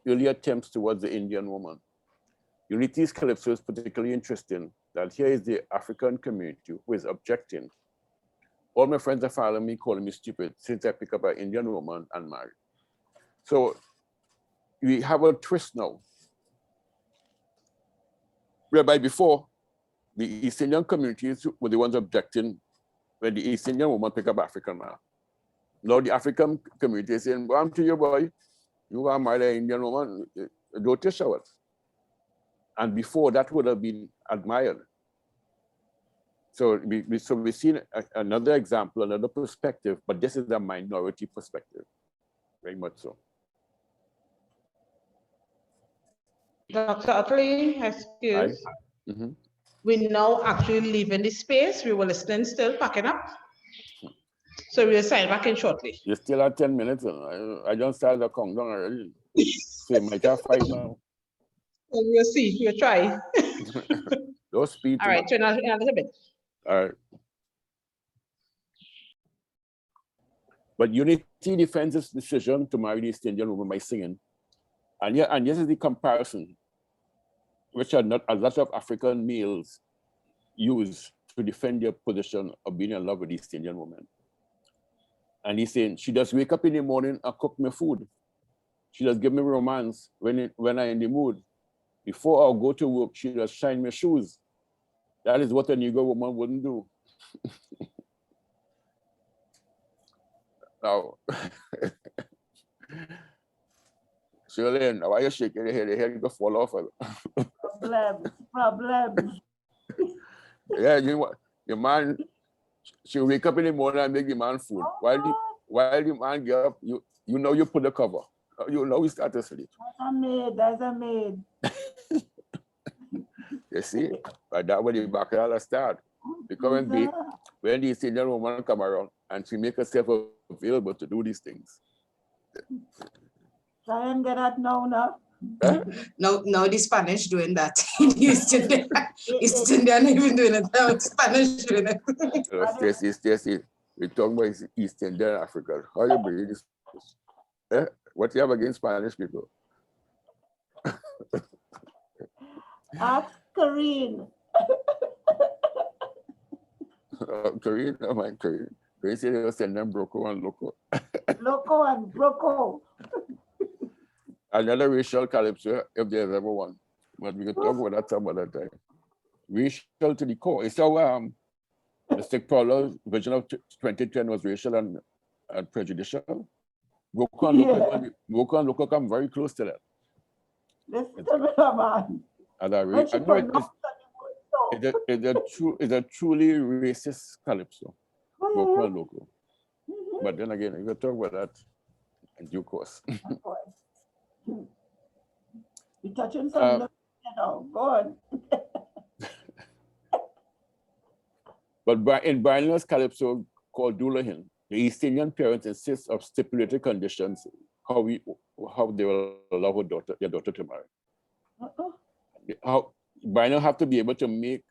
early attempts towards the Indian woman. Unity's Calypso is particularly interesting that here is the African community who is objecting. All my friends are following me, calling me stupid since I pick up an Indian woman and marry. So we have a twist now, whereby before, the East Indian communities were the ones objecting when the East Indian woman pick up African man. Now the African community is saying, well, I'm to you, boy, you are married an Indian woman, don't take showers. And before, that would have been admired. So we've seen another example, another perspective, but this is a minority perspective, very much so. Dr. Utley, excuse. we now actually leaving the space. We will stand still packing up. So we'll sign back in shortly. You still have 10 minutes. I just started the countdown already. So you might have 5 now. So we'll see. We'll try. Don't speed. All right, turn out a little bit. All right. But Unity defends its decision to marry the East Indian woman by singing. And this is the comparison, which are not a lot of African males use to defend their position of being in love with the East Indian woman. And he's saying, she just wake up in the morning and cook me food. She just give me romance when I'm in the mood. Before I go to work, she just shine my shoes. That is what a Negro woman wouldn't do. Now, Shirley, why are you shaking your head? The head will fall off. Problems. Yeah, your man, she wake up in the morning and make the man food. While the man get up, you know you put the cover. You know he start to sleep. That's a maid. You see, but that when the backyard start. Because when the Indian woman come around and she make herself available to do these things. Try and get that now. No, the Spanish doing that. East Indian even doing it now. Spanish doing it. Stacy, we talk about East Indian Africa. How you believe this? What you have against Spanish people? Ask Karine. Karine, oh my Karine. Karine said they were sending them Broco and Loco. Loco and Broco. Another racial calypso, if there's ever one. But we can talk about that some other time. Racial to the core. It's how the Stick Prowler version of 2010 was racial and prejudicial. Broco and Loco come very close to that. Listen to me, man. And it's a truly racist calypso. Broco and Loco. But then again, we will talk about that in due course. You're touching something, go on. But in Brian's calypso called Doulahin, the East Indian parents insist of stipulated conditions how they will allow their daughter to marry. How Brian have to be able to make,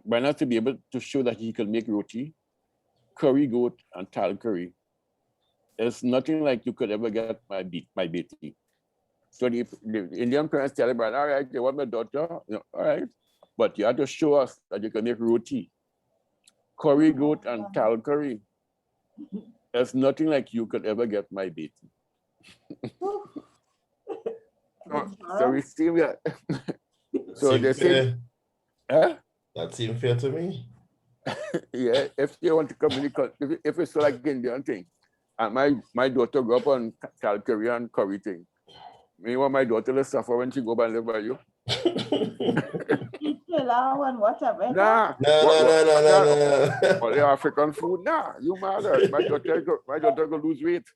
Brian has to be able to show that he can make roti, curry goat, and tal curry. There's nothing like you could ever get my baby. So the Indian parents tell Brian, all right, they want my daughter, all right, but you have to show us that you can make roti, curry goat, and tal curry. There's nothing like you could ever get my baby. So we see that. So they say, that seems fair to me. Yeah, if you want to communicate, if it's like Indian thing, and my daughter grew up on tal curry and curry thing. Me want my daughter to suffer when she go back and live by you. Nah. No. All the African food, nah. You mad? My daughter go lose weight.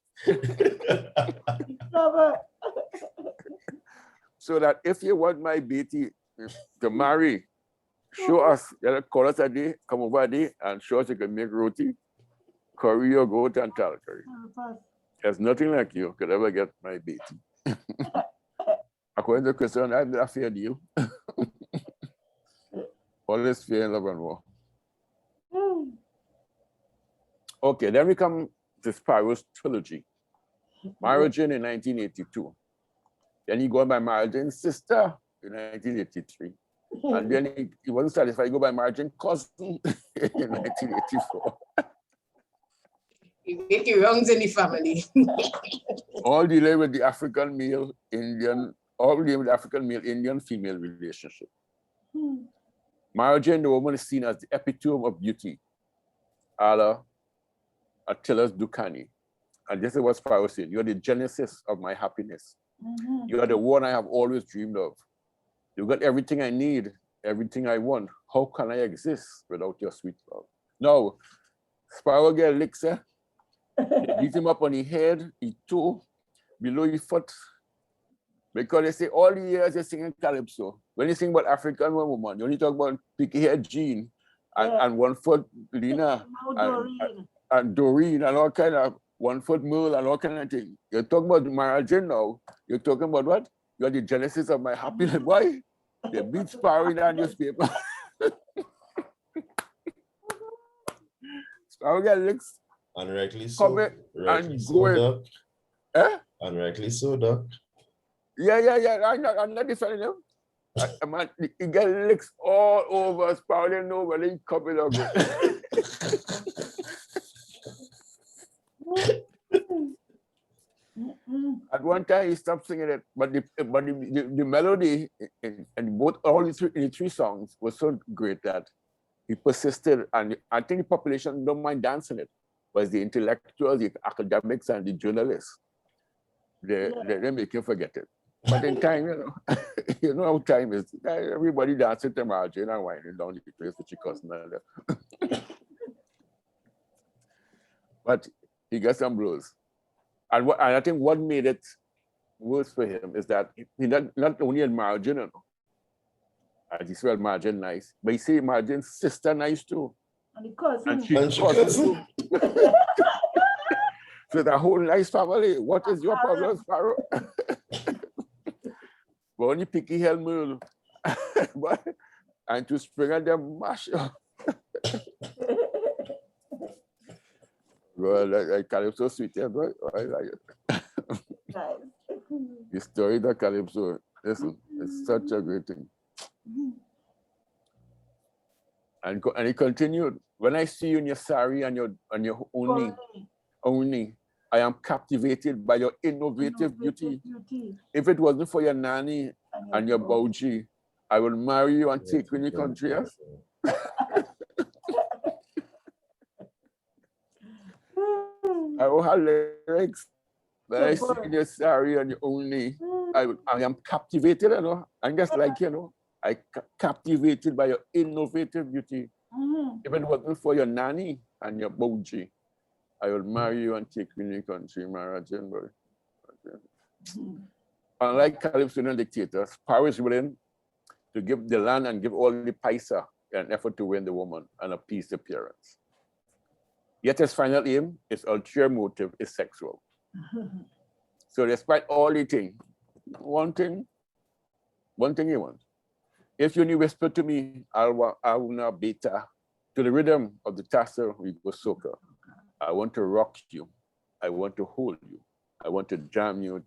So that if you want my baby to marry, show us, call us a day, come over a day, and show us you can make roti, curry or goat and tal curry. There's nothing like you could ever get my baby. According to Christian, I'm not fair deal. All this fear and love and war. Okay, then we come to Sparrow's trilogy. Marriaging in 1982. Then he go by Marriaging Sister in 1983. And then he wasn't satisfied, he go by Marriaging Cousin in 1984. You make your wrongs in the family. All dealing with the African male Indian, all dealing with the African male Indian female relationship. Marriaging the woman is seen as the epitome of beauty, a la Attila's Ducani. And this is what Sparrow said, you're the genesis of my happiness. You are the one I have always dreamed of. You got everything I need, everything I want. How can I exist without your sweet love? No, Sparrow get licks, eh? They beat him up on the head, his toe, below his foot. Because they say all the years you're singing Calypso. When you sing about African woman, you only talk about picky hair Jean and 1 foot Lena and Doreen and all kind of 1 foot Merle and all kind of thing. You're talking about Mara Jane now. You're talking about what? You're the genesis of my happy life. Why? The beat Sparrow in that newspaper. Sparrow get licks. Unrightly so. Come in Rightly and so, go in. Doc. Eh? Unrightly so, Doc. Yeah. I'm not defending him. Man, he get licks all over. Sparrow didn't know whether he come in or go. At one time he stopped singing it, but the melody in both all the three songs was so great that he persisted, and I think the population don't mind dancing it, but it's the intellectuals, the academics, and the journalists. They make you forget it. But in time, you know how time is. Everybody dancing to margin and winding down the place with your cousin and that. But he got some blows. And I think what made it worse for him is that he not only had margin, you know, as he spelled margin nice, but he said margin's sister nice too. And the cousin. And she cousin too. So the whole nice family. What is your problem, Sparrow? But only picky hell Merle. And to spring at them mash up. Well, like Calypso sweet, yeah, boy. I like it. Nice. The story that Calypso, listen, it's such a great thing. And he continued. When I see you in your sari and your only, I am captivated by your innovative beauty. If it wasn't for your nanny and your bougie, I will marry you and take you in the country. Yes? I will have lyrics. When I see you in your sari and your only, I am captivated, you know. I'm just like, you know, captivated by your innovative beauty. If it wasn't for your nanny and your bougie, I will marry you and take you in the country, Mara Jane. Unlike Calypso and dictators, Sparrow is willing to give the land and give all the paisa in an effort to win the woman and appease the parents. Yet his final aim, his ulterior motive, is sexual. So despite all the things, one thing he wants. If you only whisper to me, Auna Beta, to the rhythm of the tassel, we go soca. I want to rock you. I want to hold you. I want to jam you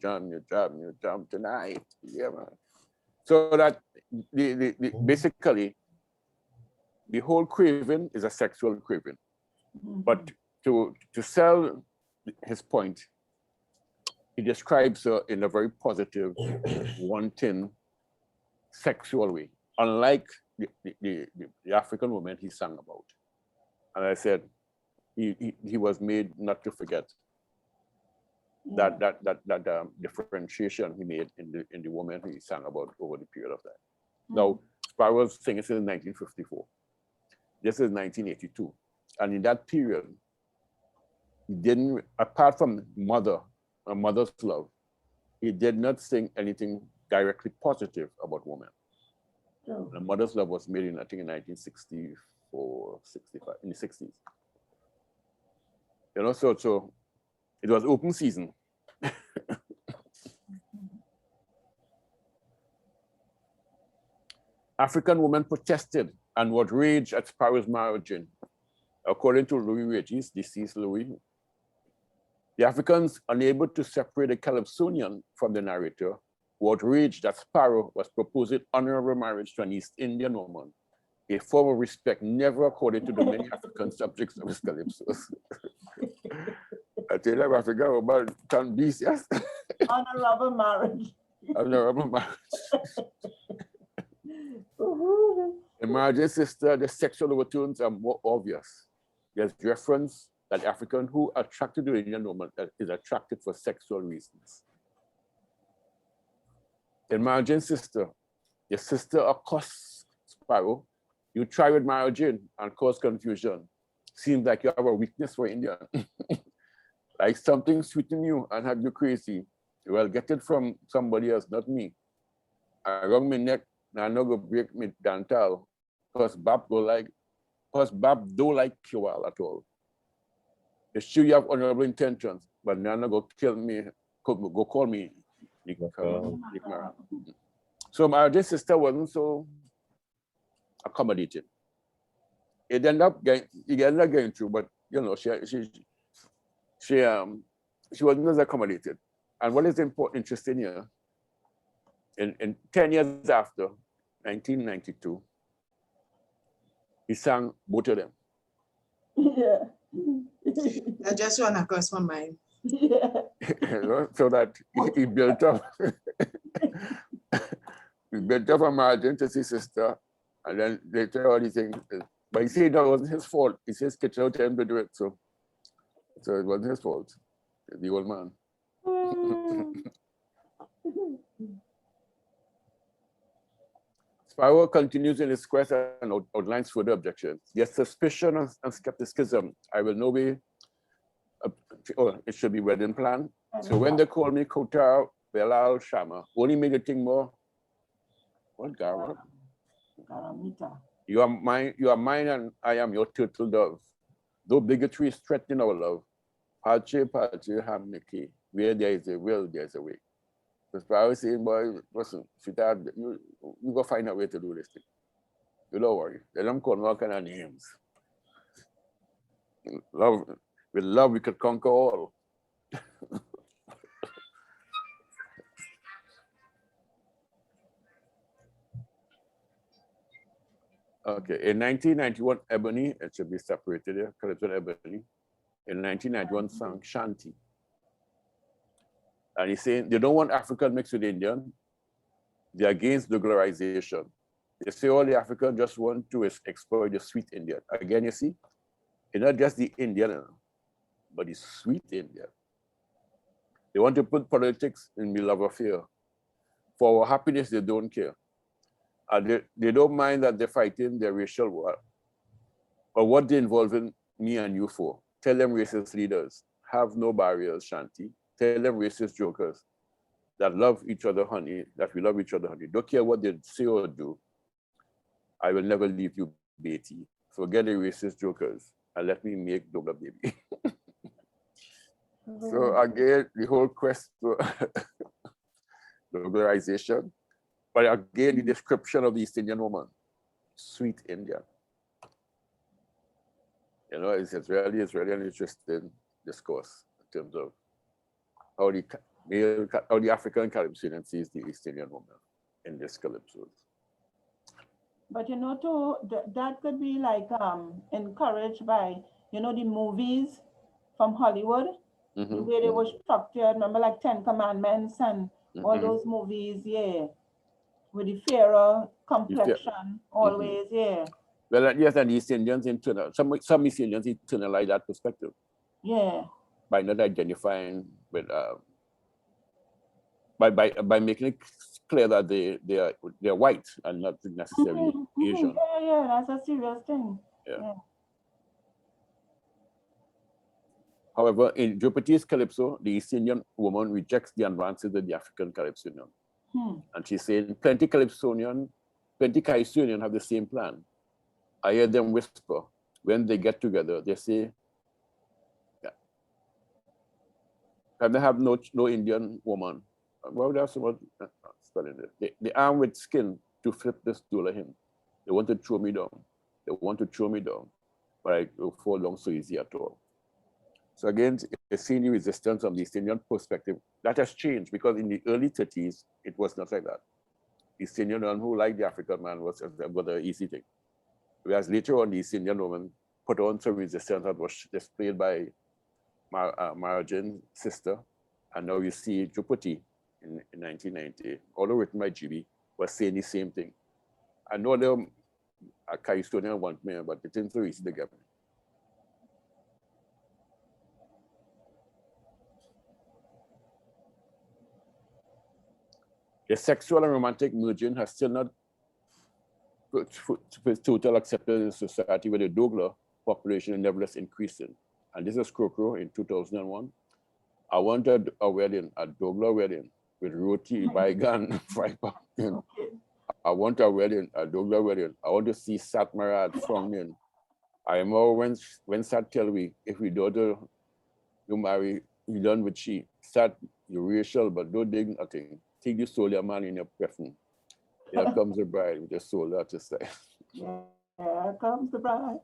tonight. Yeah, man. So that basically, the whole craving is a sexual craving. But to sell his point, he describes her in a very positive, wanting, sexual way, unlike the African woman he sang about. And I said, he was made not to forget that differentiation he made in the woman he sang about over the period of time. Now, Sparrow was singing since 1954. This is 1982. And in that period, he didn't, apart from a mother's love, he did not sing anything directly positive about women. Oh. The mother's love was made in, I think, in 1964, 65, in the 60s. You know, so it was open season. African women protested and were raged at Sparrow's marriage. According to Louis Regis, deceased Louis, the Africans, unable to separate the Calypsonian from the narrator, were outraged that Sparrow was proposing honorable marriage to an East Indian woman, a form of respect never accorded to the many African subjects of his calypsos. I tell you, African woman can be, yes. Honorable marriage. Honorable marriage. In Margin Sister, the sexual overtones are more obvious. There's reference that African who attracted to the Indian woman is attracted for sexual reasons. In Margin Sister, your sister accosts Sparrow. You try with Margin and cause confusion. Seems like you have a weakness for Indian. Like something sweeten you and have you crazy. Well, get it from somebody else, not me. Around my neck, I no go break me dental. Because Bab don't like Kiwal at all. It's true you have honorable intentions, but now not go kill me, go call me. So my other sister wasn't so accommodating. It ended up getting through, but you know, she wasn't as accommodated. And what is interesting here, in 10 years after, 1992, he sang both of them. Yeah. I just run across my mind. Yeah. You know, so that he built up he built up a margin to his sister, and then later on he saying, but he said that wasn't his fault. He says kitchen out him to do it, so it wasn't his fault. The old man. Sparrow continues in his quest and outlines further objections. There's suspicion and skepticism. I will know it should be wedding plan. So when they call me Kota Belal Shama, only made the thing more. What God? You are mine, and I am your turtle dove. Though bigotry is threatening our love, Pache Hamniki, where there is a will, there's a way. So I was saying, boy, listen, sweetheart, you go find a way to do this thing. You don't worry. They don't call me all kind of names. With love, we could conquer all. Okay, in 1991, Ebony, it should be separated here, Calypso and Ebony. In 1991, sang Shanti. And he's saying they don't want African mixed with Indian. They're against douglarization. They say all the Africans just want to exploit the sweet Indian. Again, you see, it's not just the Indian, but the sweet Indian. They want to put politics in the love affair. For our happiness, they don't care. And they don't mind that they're fighting their racial war. But what they involving me and you for? Tell them racist leaders, have no barriers, Shanti. Tell them racist jokers that love each other, honey, that we love each other, honey. Don't care what they say or do. I will never leave you, Betty. Forget the racist jokers and let me make Douglas baby. So again, the whole quest for douglarization, but again, the description of the East Indian woman, sweet Indian. You know, it's really an interesting discourse in terms of how the African Calypsonian sees the East Indian woman in this Calypso. But you know, too, that could be like encouraged by, you know, the movies from Hollywood, the way they were structured. Remember, like 10 Commandments and all those movies, yeah, with the fairer complexion, always, yeah. Well, yes, and East Indians some East Indians internalize that perspective. Yeah. By not identifying with, by making it clear that they're white and not necessarily Asian. Yeah, that's a serious thing. Yeah. However, in Jupiter's Calypso, the East Indian woman rejects the advances of the African Calypsonian. And she's saying, plenty Calypsonian have the same plan. I hear them whisper when they get together. They say, can they have no Indian woman? Well, that's what spelling it. They arm with skin to flip this duel at him. They want to throw me down. But I will fall down so easy at all. So again, a senior resistance from the East Indian perspective that has changed, because in the early 30s, it was not like that. The East Indian man who liked the African man was an easy thing. Whereas later on, the East Indian woman put on some resistance that was displayed by Marjin's sister. And now you see Jupiter in 1990, although written by GB, was saying the same thing. I know them a Calypsonian want me, but it isn't so easy to get me. The sexual and romantic merging has still not total acceptance in society, with the Douglas population nevertheless increasing. And this is Krokro in 2001. I wanted a wedding, a Douglas wedding with roti, baigan, fried pumpkin. I want a wedding, a Douglas wedding. I want to see Satmarat frowning. I remember when Sat tell me, if we daughter you marry, you done with she. Sat, you racial, but don't dig nothing. Take the soul your man in your preference. Here comes the bride with your soul out your side. Here comes the bride.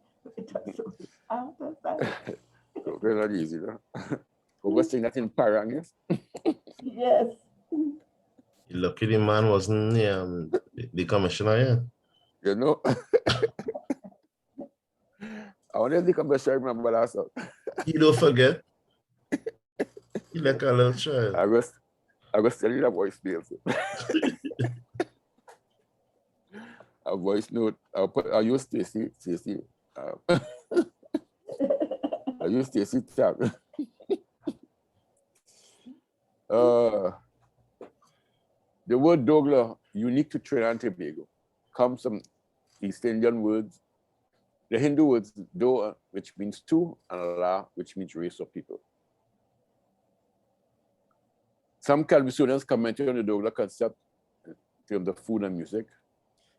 Out the side. So very not easy, though. But we're saying that in Parang, yes? Yes. Lucky the man wasn't the commissioner, yeah. You know? I wonder if the commissioner remember that song. You don't forget. You like a little child. I was telling you that voicemail. A voice note. I use Stacy. I use Stacy tab. The word Douglas, unique to Trinidad and Tobago, comes from East Indian words. The Hindu words Do, which means two, and Allah, which means race of people. Some Calypsonians commented on the Douglas concept in terms of food and music.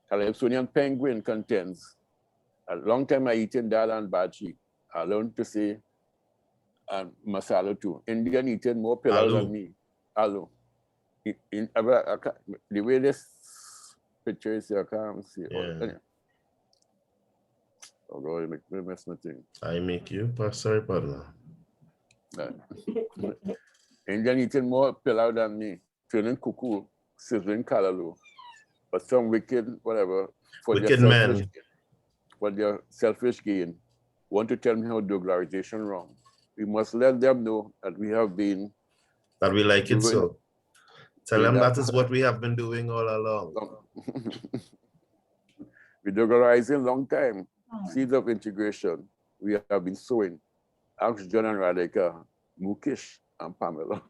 Calypsonian penguin contends, a long time I eaten dal and baji. I learned to say masala too. Indian eating more pilau than me. Hello. The way this picture is, I can't see it. Yeah. Oh God, you make me mess my thing. I make you, sorry, partner. Indian eating more pilau than me, turning cuckoo, sizzling callaloo. But some wicked, whatever, for their selfish gain, want to tell me how Douglarization wrong. We must let them know that we have been. That we like it so. Tell them that is what we have been doing all along. We Douglarizing long time. Seeds of integration we have been sowing. Ask John and Radhika, Mukesh and Pamela.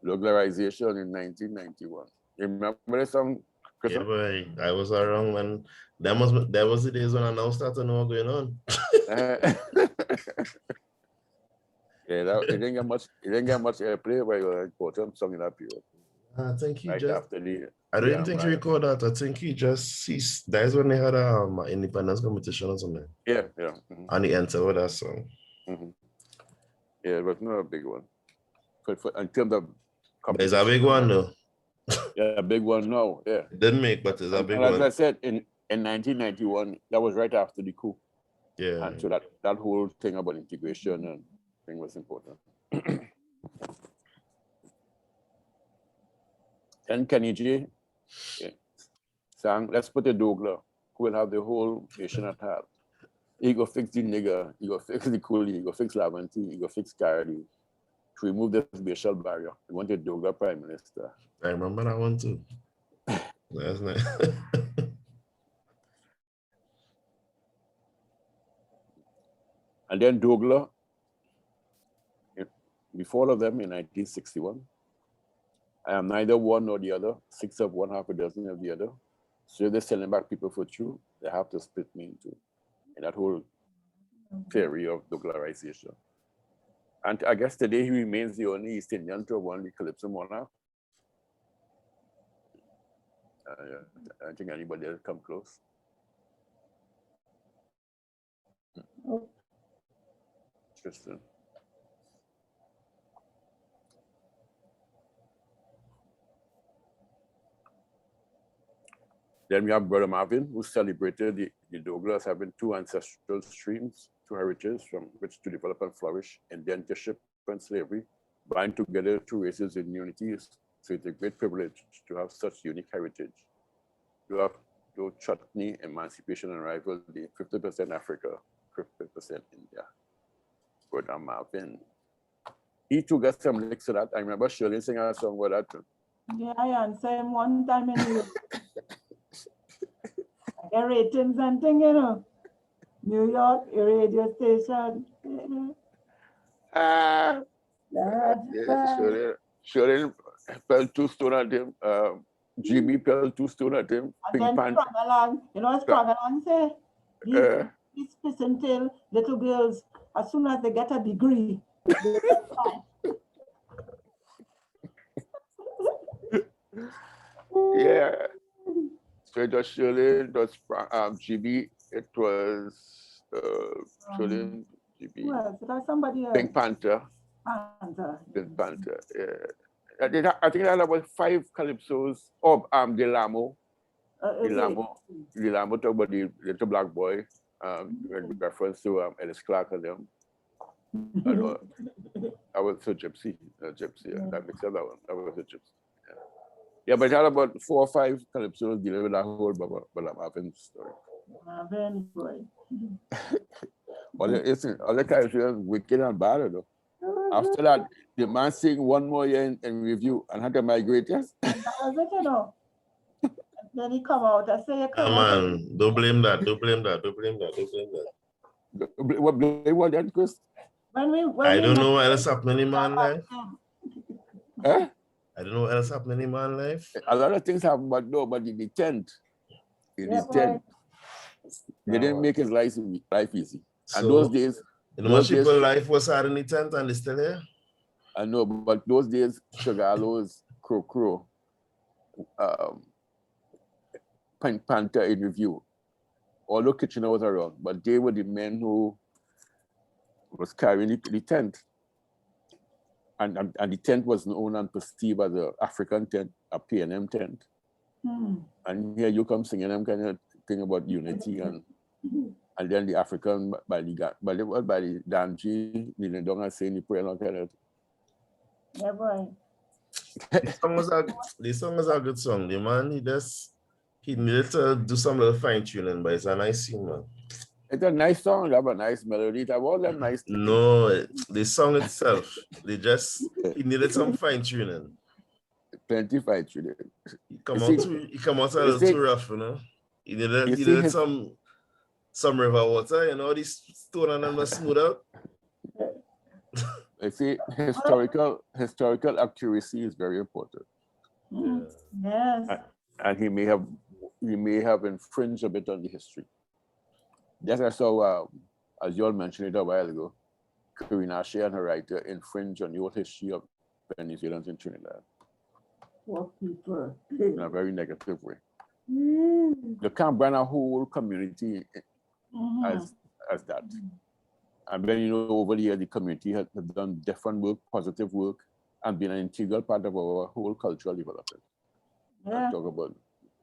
Douglarization in 1991. You remember the song? Yeah, boy. I was around when that was the days when I now start to know what's going on. Yeah, it didn't get much airplay, but it was an important song in that period. I think he right just after the. I don't even think he recorded that. I think he just ceased. That is when they had a independence competition or something. Yeah. And he entered with that song. Yeah, it was not a big one. In terms of it's a big one though. Yeah, a big one now. Yeah. It didn't make, but it's a big one. As I said, in 1991, that was right after the coup. Yeah. And so that whole thing about integration and thing was important. And Kenny G sang, let's put a Douglas who will have the whole nation at heart. He go fix the nigger, he go fix the coolie, he go fix Lavanti, he go fix Cardi. To remove this racial barrier. We wanted Douglas Prime Minister. I remember that one too. That's nice. And then Douglas, before all of them in 1961, I am neither one nor the other, 6 of one, half a dozen of the other. So if they're sending back people for true, they have to split me into that whole theory of Douglarization. And I guess today he remains the only East Indian to have won the Calypso monarch. I don't think anybody else come close. Interesting. Then we have Brother Marvin, who celebrated the Douglas having 2 ancestral streams, 2 heritages from which to develop and flourish, indentureship and slavery, bind together 2 races in unity. So it's a great privilege to have such unique heritage. You have to chutney, emancipation and rivalry, 50% Africa, 50% India. Brother Marvin. He too got some links to that. I remember Shirley singing a song about that. Yeah, I answered him one time in the ratings and thing, you know. New York, a radio station. Shirley fell 2 stone at him. Jimmy fell 2 stone at him. And then Strong-along, you know what Strong-along say? These till little girls, as soon as they get a degree, Yeah. So it was Shirley, it was GB, it was Shirley, GB, Who else? That's somebody else. Pink Panther, Panther. Pink Panther, yeah. I think I had about 5 Calypsos. Oh, Delamo. Okay. Delamo talk about the little black boy, in reference to Ellis Clark and them. I was a gypsy, yeah. That makes sense, that one. I was a gypsy. Yeah, but I had about 4 or 5 Calypsos dealing with that whole Baba Marvin story. Marvin, boy. All the Calypsos wicked and bad, though. After that, the man sing one more year in review and had to migrate, yes? That was it, you know. Then he come out and say, Man, don't blame that. What blame what then, Chris? I don't know what else happening in man life. Eh? I don't know what else happening in man life. A lot of things happen, but in the tent, they didn't make his life easy. And So, those days, much people life was hard in the tent and they still here. I know, but those days, Sugarlows, Crow, Pink Panther in review, although Kitchener was around, but they were the men who was carrying the tent. And the tent was known and perceived as an African tent, a P&M tent. And here you come singing them kind of thing about unity and then the African by the Damji, kneeling down and saying the prayer and kind of. Yeah, boy. This song was a good song. The man, he needed to do some little fine tuning, but it's a nice scene, man. It's a nice song, it have a nice melody, it have all them nice things. No, the song itself, he needed some fine tuning. Plenty fine tuning. He come out a little too rough, you know. He needed some river water, you know, this stone and them was smooth out. I see historical accuracy is very important. Yes. And he may have infringed a bit on the history. Yes, I saw, as you all mentioned it a while ago, Karina Shea and her writer infringe on the old history of Venezuelans in Trinidad. Poor people. In a very negative way. You can't brand a whole community as that. And then, you know, over the years, the community has done different work, positive work, and been an integral part of our whole cultural development. Yeah. Talk about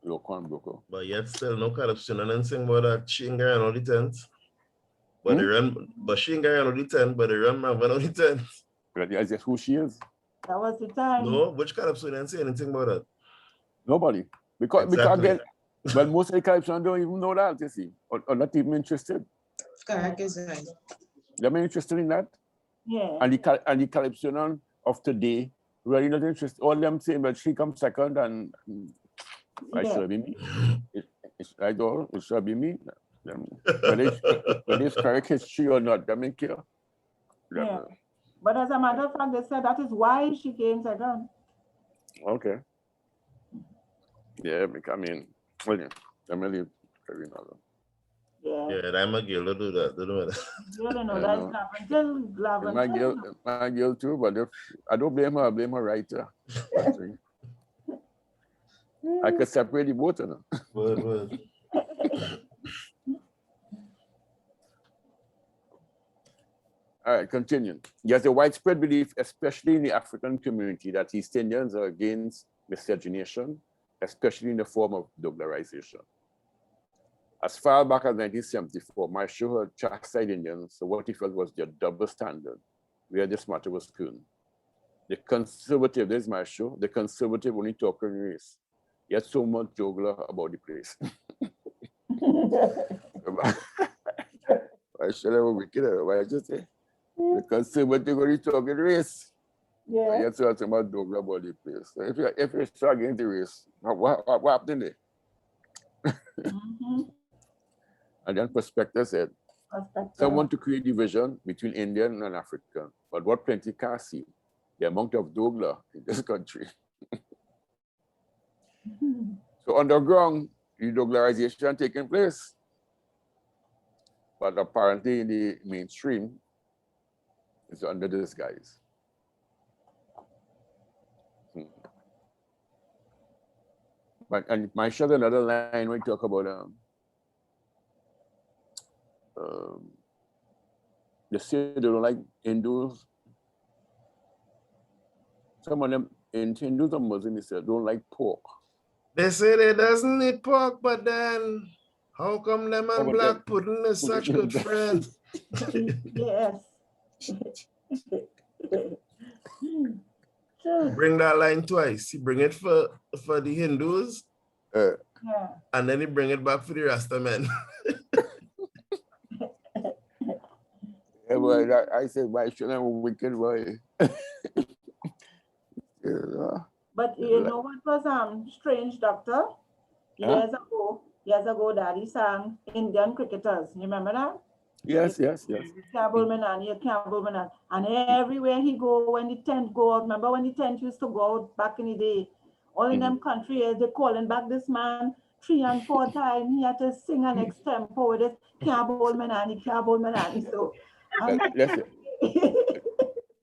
Loco and Broco. But yet still no corruption and anything about that Shingar and all the tent. But they run, but Shingar and all the tent, but they run man on the tent. That's just who she is. That was the time. No, which corruption didn't say anything about that? Nobody. Because again, well, most of the corruption don't even know that, you see, or not even interested. Correct, is right. They're not interested in that. Yeah. And the corruption of today, really not interested. All them saying, but she comes second and it should be me. It should be me. Whether it's correct history or not, they don't care. Yeah. But as a matter of fact, they said that is why she came second. Okay. Yeah, I mean, well, yeah, I'm really very another. Yeah, I'm a girl to do that. You don't know, that's my girl too, but I don't blame her, I blame her writer. I could separate the both of them. Word. All right, continue. There's a widespread belief, especially in the African community, that East Indians are against miscegenation, especially in the form of douglarization. As far back as 1974, my show had chastised Indians for what he felt was their double standard, where this matter was concerned. The conservative, this is my show, the conservative only talk on race. Yet so much juggler about the place. I should have a wicked, why I just say? The conservative only talk in race. Yeah. Yet so much juggler about the place. So if you're struggling the race, what happened there? And then Perspective said, someone to create division between Indian and African, but what plenty can't see, the amount of Douglas in this country. So underground, the Douglarization taking place, but apparently in the mainstream, it's under disguise. But and my shot another line we talk about they say they don't like Hindus. Some of them in Hindus and Muslims say don't like pork. They say they doesn't eat pork, but then how come them and but black then- pudding is such good friends? Yes. True. Bring that line twice. He bring it for the Hindus, Uh, Yeah. and then he bring it back for the Rasta men. yeah, boy, I said, why should I wicked boy? Yeah. But you know what was strange, Doctor? Years ago, Daddy sang Indian cricketers. You remember that? Yes. And everywhere he go, when the tent go out, remember when the tent used to go out back in the day? All in them countries, they calling back this man 3 and 4 times. He had to sing an extempo with it. Can't bowl Manani. So I'm like, Listen,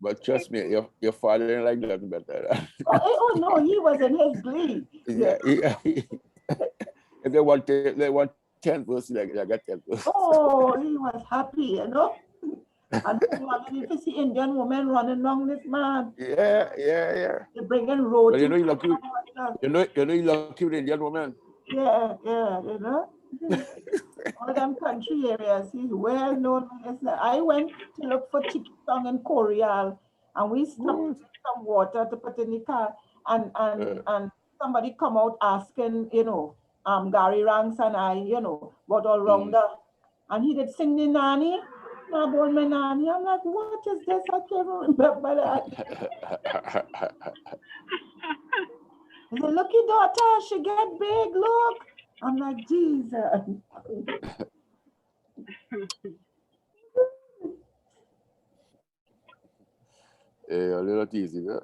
but trust me, your father didn't like nothing better. oh no, he was in his glee. Yeah, if they want 10 verses, I got 10 verses. Oh, he was happy, you know. And if you see Indian women running along this man, Yeah. they bringing Well, roti. you know you lucky with Indian woman. Yeah, you know. All them country areas, he's well known. I went to look for chicken tongue in Koreal, and we stopped some water to put in the car, and somebody come out asking, Gary Ranks and I, what all rounder, and he did sing the nanny. I'm like, what is this? I can't remember that. He said, look, your daughter, she get big, look. I'm like, Jesus. A little easy, yeah.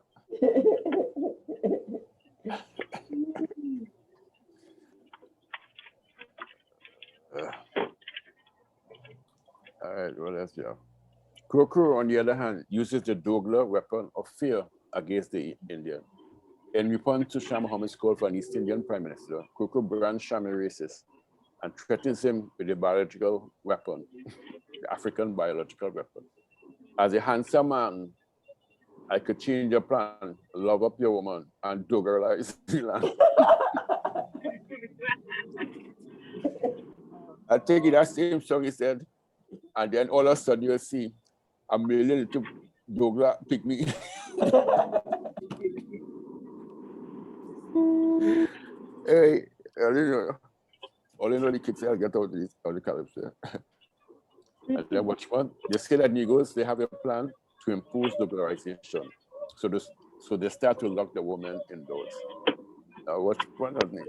All right, well, that's yeah. Croker, on the other hand, uses the Douglas weapon of fear against the Indian. In response to Shah Muhammad's call for an East Indian prime minister, Croker brands Shah a racist and threatens him with a biological weapon, the African biological weapon. As a handsome man, I could change your plan, love up your woman, and Dougalize the land. I take it that same song he said, and then all of a sudden you'll see a million little Douglas pick me. Hey, all you know the kids say, get out of the Calypso. And then watch one. They say that Negroes, they have a plan to impose Douglasization. So they start to lock the woman indoors. Now, watch one of me.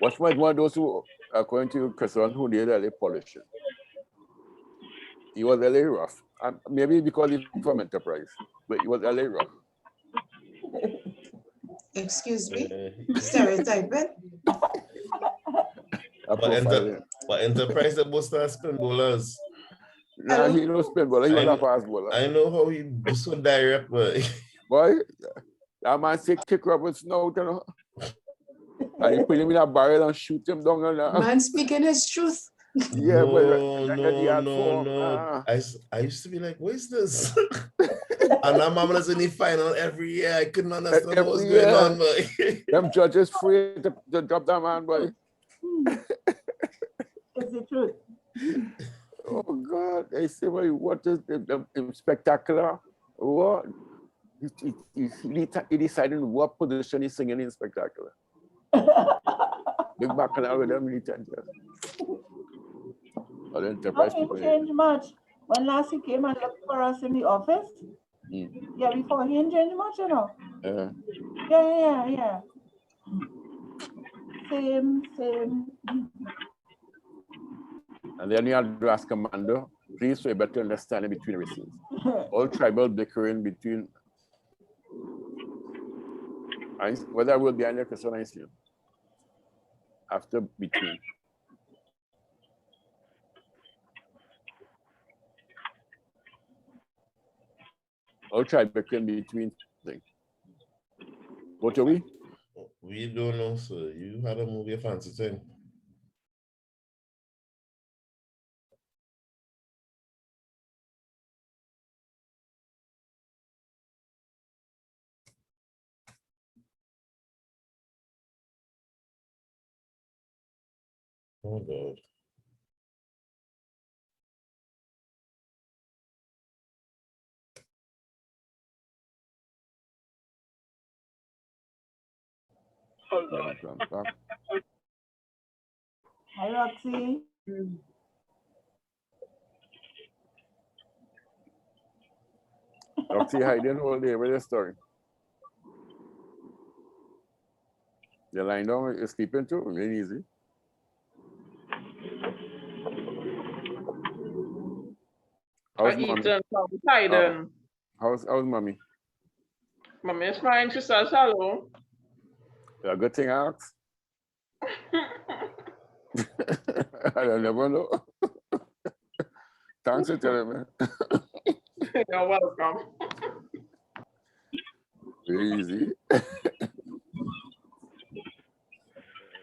Watch one of those who, according to Chris, who did LA polishing. He was LA rough. Maybe because he's from Enterprise, but he was LA rough. Excuse me, stereotyping. But Enterprise the Buster spin bowlers. Nah, he no spin bowler, he was a fast bowler. I know how he was so direct, but boy, that man say kick up with snout, you know. And he put him in a barrel and shoot him down on that. Man speaking his truth. Yeah, no. I used to be like, what is this? And now Mama was in the final every year. I couldn't understand what was going on, boy. Them judges free to drop that man, boy. It's the truth. Oh God, they say, well, what is the spectacular? What? He decided what position he's singing in spectacular. Big bacchanal with them in the tent. Enterprise people change much. When last he came and looked for us in the office, yeah, before he didn't change much, you know. Yeah. Same. And then you have to ask Commander, please, for a better understanding between races. All tribal bickering between whether I will be under Christian and Islam. After between. All tribal bickering between things. What are we? We don't know, sir. You had a movie, a fancy thing. Oh, God. Oh, Lord. Hi, Roxy. Roxy hiding all day with the story. You're lying down, you're sleeping too, really easy. How's mommy? How's mommy? Mommy is fine. She says hello. A good thing I asked. I don't never know. Thanks for telling me. You're welcome. Easy.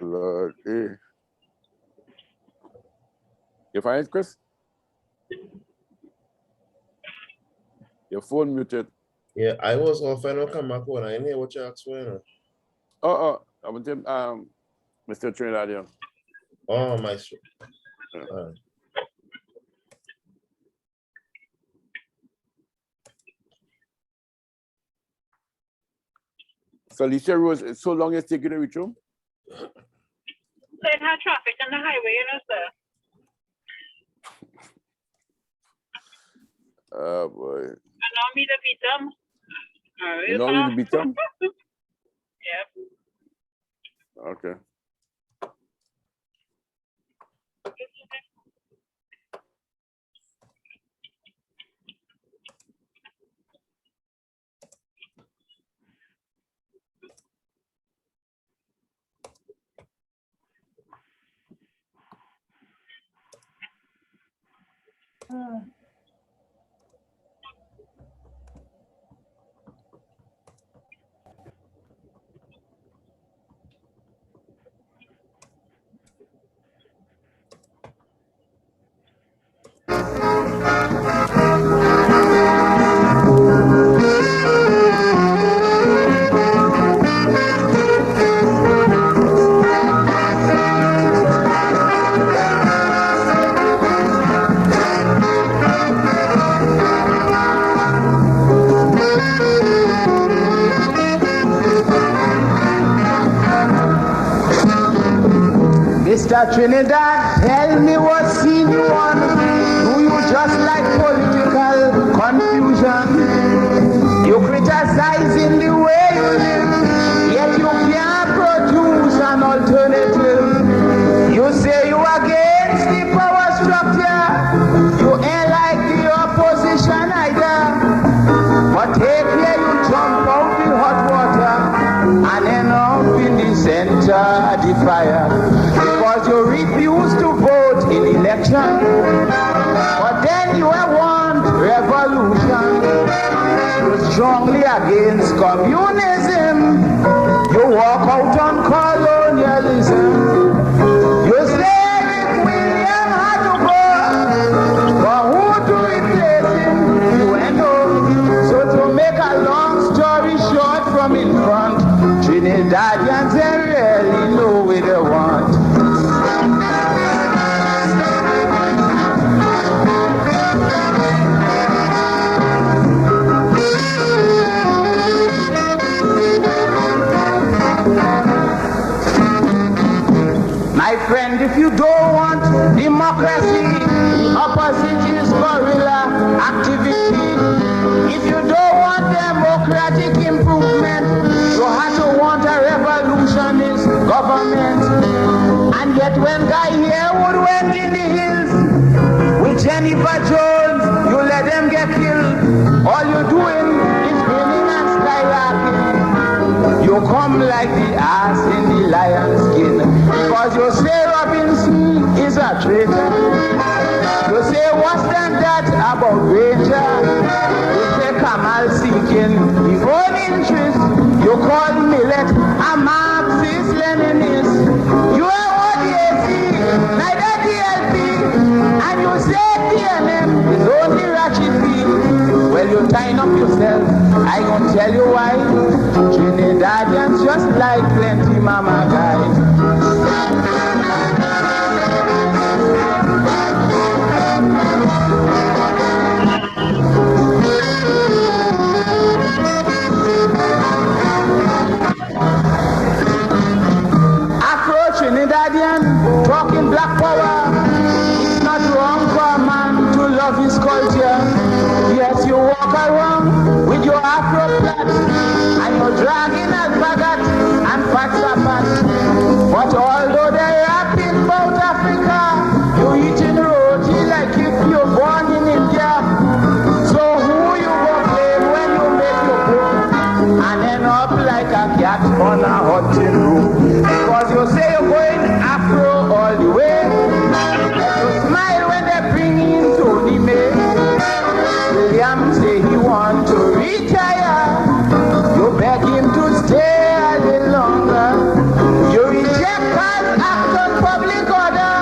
Lord, hey. You find it, Chris? Your phone muted. Yeah, I was off and I'll come back on. I didn't hear what you asked for. You know? Oh, I want him, Mr. Trinidadian. Oh, my. So Alicia Rose, it's so long it's taking to reach home? So it had traffic on the highway, you know, sir. Oh boy. And now me to beat them. You know me to beat them? Yep. Okay. Mr. Trinidad, tell me what scene you on. Do you just like political confusion? You criticizing the way you live, yet you can't produce an alternative. You say you against the power structure. You ain't like the opposition either. But take care, you jump out the hot water and end up in the center of the fire. Because you refuse to vote in election, but then you want revolution. You're strongly against communism. You walk out on colonialism. You say Rick William had to go, but who to replace him? You ain't know. So to make a long story short from in front, Trinidadians they really know what they want. My friend, if you don't want democracy, the opposite is guerrilla activity. If you don't want democratic improvement, you have to want a revolutionist government. And yet when Guy Harewood went in the hills with Jennifer Jones, you let them get killed. All you're doing is grinning and skylarking. You come like the ass in the lion's skin, because you say Robinson is a traitor. You say what's that about Ranger? You say Kamal seeking his own interest. You call Millet a man enemies. You are ODAC, neither DLP, and you say DNM is only ratchet fee. Well, you tying up yourself, I gonna tell you why. Trinidadians just like plenty mama guys. Trinidadian, talking black power. It's not wrong for a man to love his culture. Yes, you walk around with your afro plait and you're dragging alpagat and fat sapat. But although they're rapping about Africa, you're eating roti like if you're born in India. So who you gonna blame when you make your book and end up like a cat on a hunting room? Because you say you're going Afro all the way. You smile when they bring in Tony May. William say he want to retire. You beg him to stay a little longer. You reject Carl's act on public order.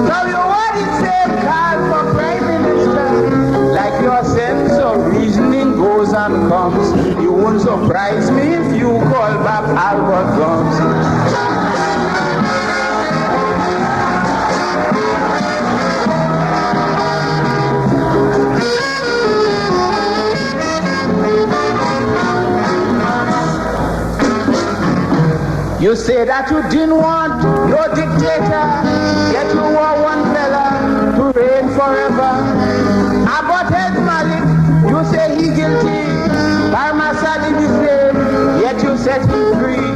Now you want the same Carl for Prime Minister. Like your sense of reasoning goes and comes. You won't surprise me if you call back Albert Gums. You say that you didn't want no dictator, yet you want one fella to reign forever. Abbott Malik, you say he guilty. Parmasadi the same, yet you set him free.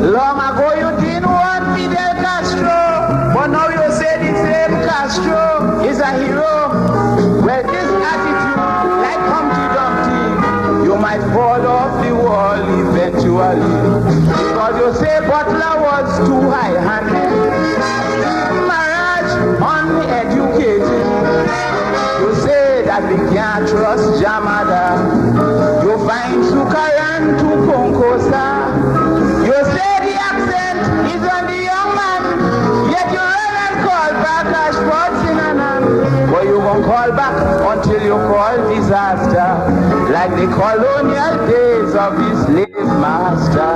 Long ago you didn't want Fidel Castro, but now you say the same Castro is a hero. Well, this attitude, like Humpty Dumpty, you might fall off the wall eventually. Because you say Butler was too high-handed, Marriage uneducated. You say that we can't trust Jamada. You find Sukaran to Konkosa. You say the accent is on the young man, yet you run and call back Ashford Sinanan. But you won't call back until you call disaster, like the colonial days of the slave master.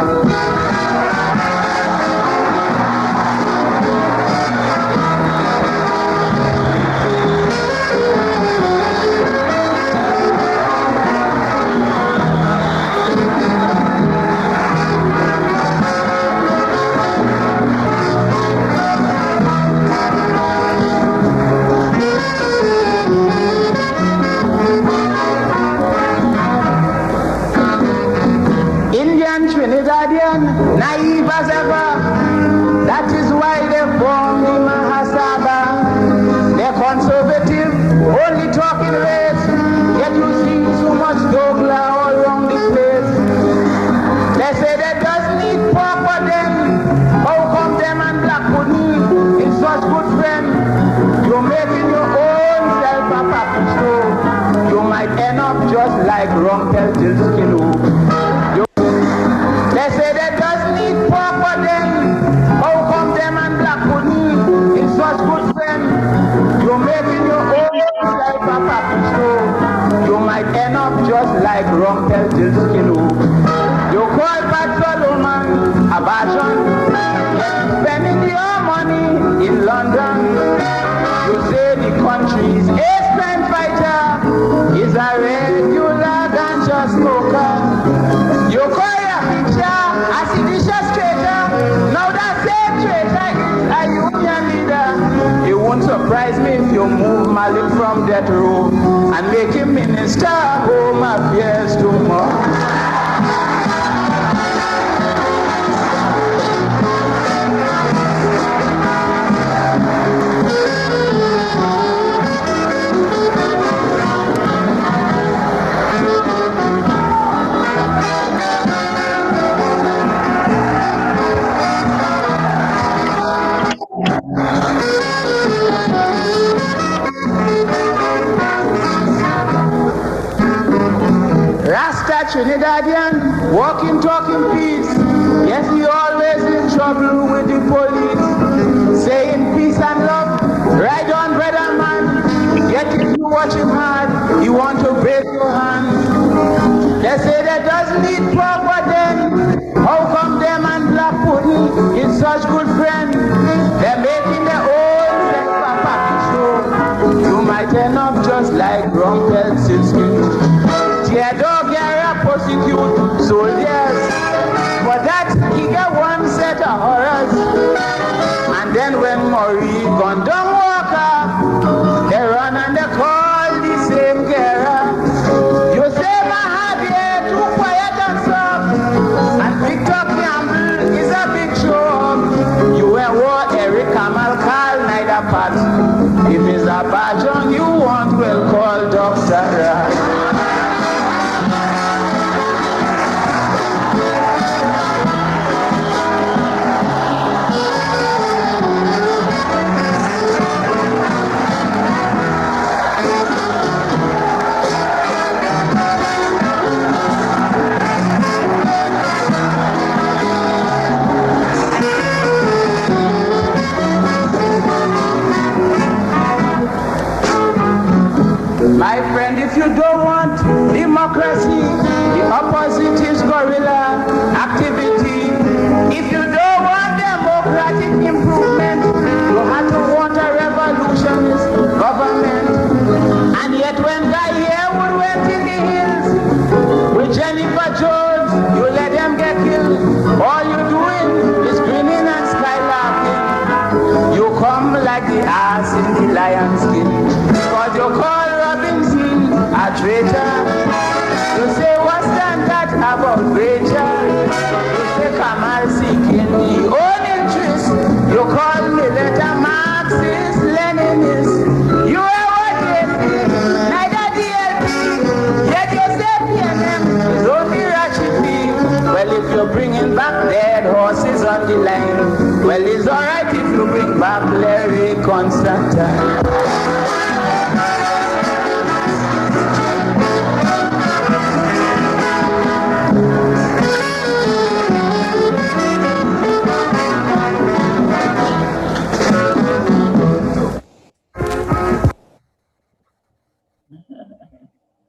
Trinidadian, naive as ever. That is why they formed the Mahasabha. They're conservative, only talking race. Yet you see so much Dogla all around the place. They say they just need pork for them. How come them and black pudding is such good friend? You're making your own self a package show. You might end up just like Rumpel Tilskinu. They say they just need pork for them. How come them and black pudding is such good friend? You're making your own self a package show. You might end up just like Rumpel Tilskinu. You call Pat Solomon a version, spending your money in London. You say the country's ace-crime fighter is a regular ganja smoker. You call your picture a seditious traitor. Now that same traitor is a union leader. It won't surprise me if you move Malik from death row and make him minister of home affairs tomorrow. Rasta Trinidadian, walking, talking peace. Yes, he always in trouble with the police, saying peace and love, right on, brother man. Yet if you watch him hard, he want to break your hand. They say they doesn't need pork, but then how come them and black pudding is such good friends? They're making their own sex papa show. You might end up just like Rumpelstiltskin. Theodore Guerra prosecute soldiers, but that he get one set of horrors. And then when Marie gone down walker, they run and they call the same Guerra. You say my heart here too quiet and soft, and Victor Campbell is a big show. You ain't war Eric Kamal call neither part. If it's a badge on you want, we'll call Dr. Ra. My friend, if you don't want democracy, the opposite is guerrilla activity. If you don't want democratic improvement, you have to want a revolutionist government. And yet when Guy Harewood went in the hills with Jennifer Jones, you let them get killed. All you doing is grinning and skylarking. You come like the ass in the lion's skin, because you call a traitor. You say what's that about Rachel? You say Kamal seeking the own interest. You call me later Marxist, Leninist. You are what is neither DLP, yet you say PNM is only Rachipi. Well, if you're bringing back dead horses on the line, well, it's alright if you bring back Larry Constantine.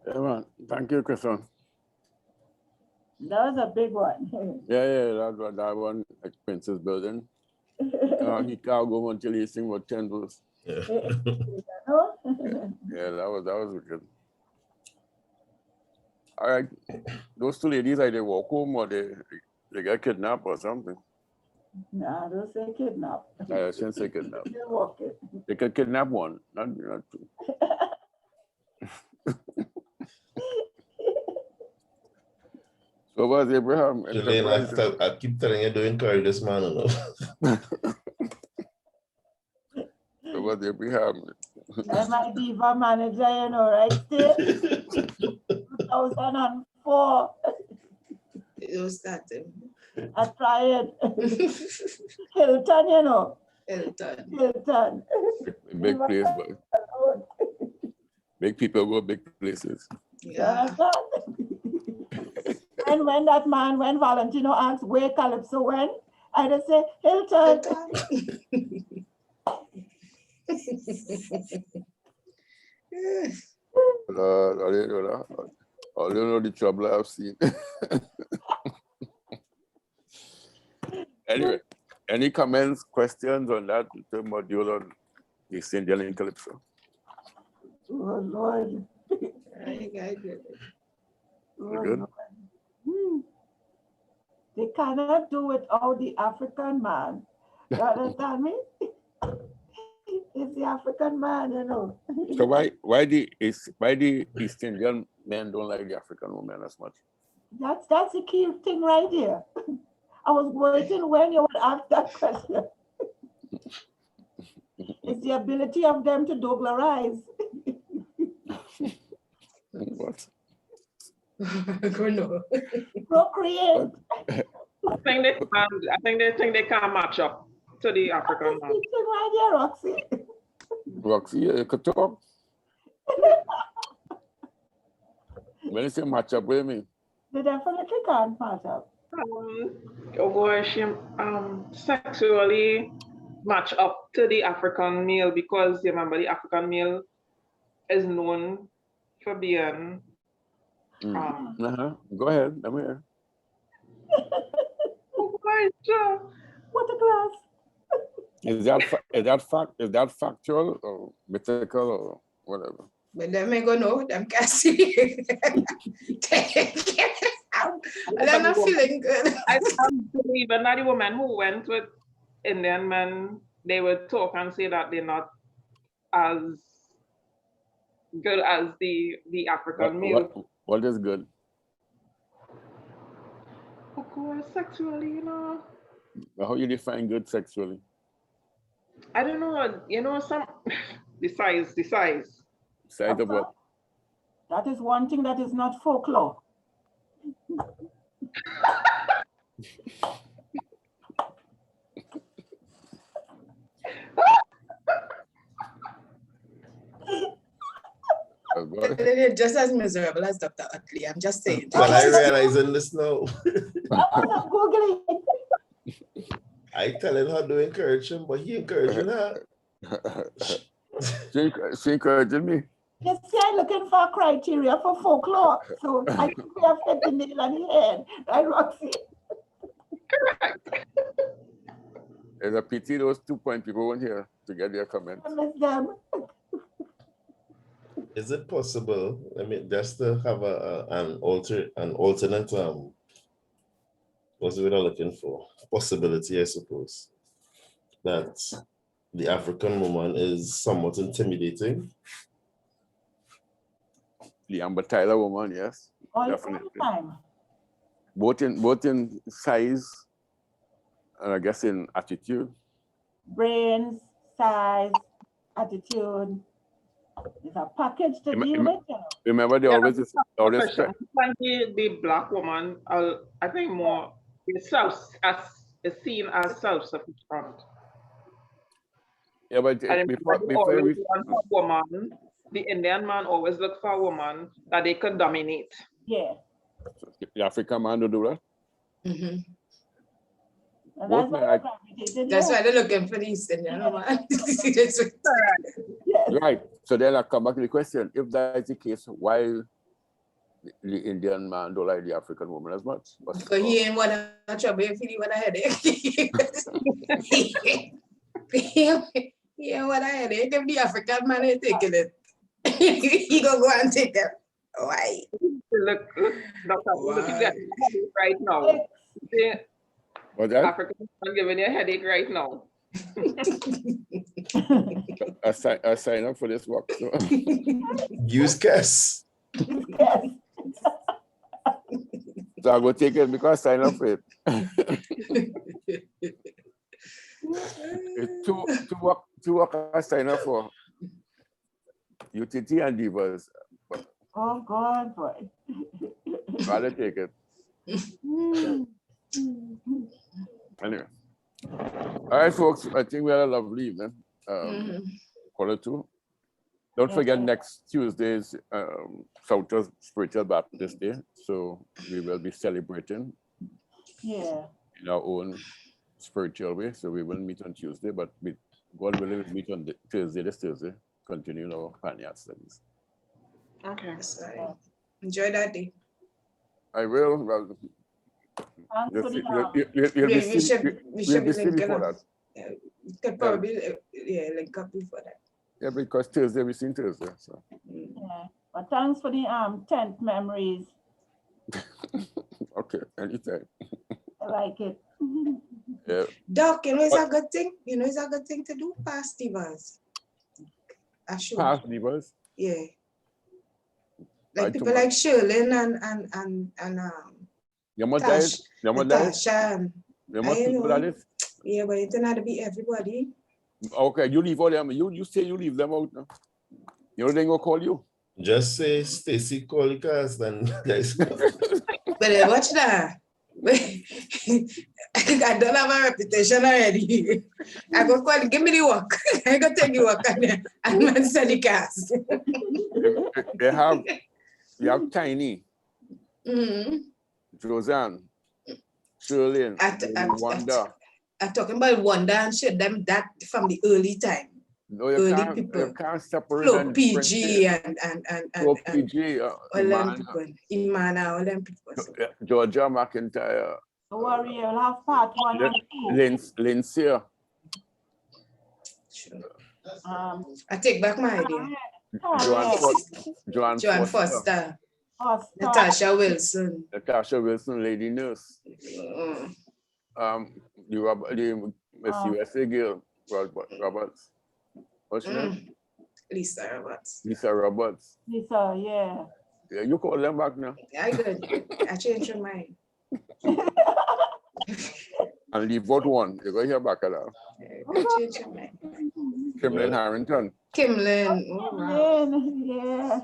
Yeah, man. Thank you, Christian. That was a big one. That one at Princess Building. He can't go until he sing about 10 verse. Yeah. Yeah, that was good. All right. Those two ladies, they walk home or they get kidnapped or something. Nah, don't say kidnap. I shouldn't say kidnap. They walk it. They could kidnap one, not two. So was Abraham. I keep telling you, don't encourage this man. So was Abraham. I'm my diva manager, you know, right? Still, 2004. You started. I tried. Hilton, you know. Hilton. Big place, but big people go big places. Yeah. And when Valentino asked where Calypso went, I just say Hilton. I don't know the trouble I've seen. Anyway, any comments, questions on that module on the East Indian and Calypso? Oh, Lord. I get it. Oh, Good? Lord. They cannot do without the African man. You understand me? It's the African man, you know. So why the East Indian men don't like the African women as much? That's the key thing right here. I was waiting when you would ask that question. It's the ability of them to douglarize. What? Procreate. I think they think they can't match up to the African man. Right here, Roxy. Roxy, you could talk. When you say match up, what do you mean? They definitely can't match up. Sexually match up to the African male because you remember the African male is known for being Go ahead. I'm here. What a class. Is that factual or mythical or whatever? But them ain't gonna know, them can't see. They're not feeling good. I believe that the women who went with Indian men, they would talk and say that they're not as good as the African male. What is good? Of course, sexually, you know. How you define good sexually? I don't know, you know, the size. Size of what? That is one thing that is not folklore. They're just as miserable as Dr. Utley. I'm just saying. Well, I realizing this now. I'm Googling. I telling her to encourage him, but he encouraging her. She encouraging me. You see, I'm looking for criteria for folklore. So I think we have hit the nail on the head. Right, Roxy? Correct. It's a pity those 2 point people weren't here to get their comments. I miss them. Is it possible? I mean, just to have an alternate what's the word I'm looking for? Possibility, I suppose, that the African woman is somewhat intimidating. The Amber Tyler woman, yes, All definitely. the time. Both in size and I guess in attitude. Brains, size, attitude. It's a package to deal with. Remember, they always the black woman, I think more is seen as self-sufficient. Yeah, but before we, woman, the Indian man always look for a woman that they could dominate. Yeah. The African man to do that. Mm-hmm. That's why they're looking for these Indian man. Right. So then I come back to the question: if that is the case, why the Indian man don't like the African woman as much? Because he ain't want to trouble if he want a headache. He ain't want a headache. If the African man is taking it, he gonna go and take it. Why? Look at that right now. What's that? African man giving you a headache right now. I sign up for this work. So. Use CAST. So I go take it because I sign up for it. It's two work I sign up for. UTT and Divas. Oh God, boy. Rather take it. Anyway. All right, folks. I think we had a lovely evening. Quarter two. Don't forget next Tuesday's Southern Spiritual Baptist Day. So we will be celebrating in our own spiritual way. So we will meet on Tuesday, but God willing, we'll meet on this Thursday, continuing our Panyat studies. Okay. Enjoy that day. I will. Well, we should be linking up. You could probably link up before that. Yeah, because Thursday we seen Thursday. So. Yeah. But thanks for the tent memories. Okay, anytime. I like it. Yeah. Doc, it's a good thing. It's a good thing to do past divas. Past divas? Yeah. Like people like Shirley and Natasha. Yeah, but it doesn't have to be everybody. Okay, you leave all them. You say you leave them out now. You know they gonna call you. Just say Stacy call the CAST and guys. But watch that. I don't have a reputation already. I go call, give me the work. I go take the work and sell the CAST. You have Tiny, Josanne, Shirley, Wanda. I'm talking about Wanda and shit, them that from the early time. No, you early can't, people. you can't separate Flo and PG and PG, all them people. Imana, all them people. Georgia McIntyre. Don't worry, you'll have part 1 and 2. Lindsay. Sure. I take back my idea. Joan Foster. Natasha Wilson. Lady Nurse. The Miss USA girl, Roberts. What's her name? Lisa Roberts. Lisa Roberts. Lisa, yeah. Yeah, you call them back now. Yeah, I good. I changed my mind. And leave out one. You're going to hear back at that. I changed my mind. Kimlin Harrington. Kimlin. Oh, wow. Yeah.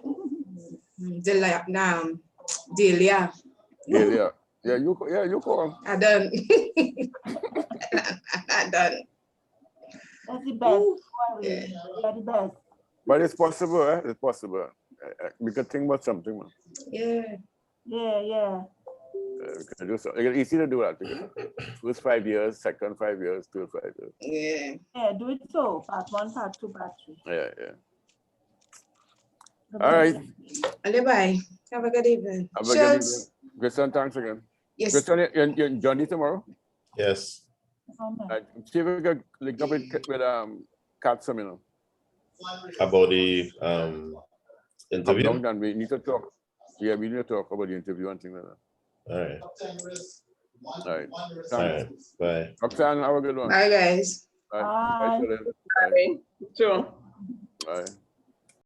Delia. Delia. Yeah, you call. I done. I done. That's the best. Yeah. That's the best. But it's possible, eh? It's possible. We can think about something, man. Yeah. Yeah. We can do so. It's easy to do that. First 5 years, second 5 years, third 5 years. Yeah. Yeah, do it so. Part 1, part 2, part 3. Yeah. All right. Bye. Have a good evening. Have a good evening. Christian, thanks again. Yes. Christian, you're Johnny tomorrow? Yes. See if we can link up with CAST, you know. About the interview? And we need to talk. Yeah, we need to talk about the interview and things like that. All right. All right. Thanks. All right. Bye. Roxanne, have a good one. Bye, guys. Bye. Bye. Bye. Bye. Sure. Bye.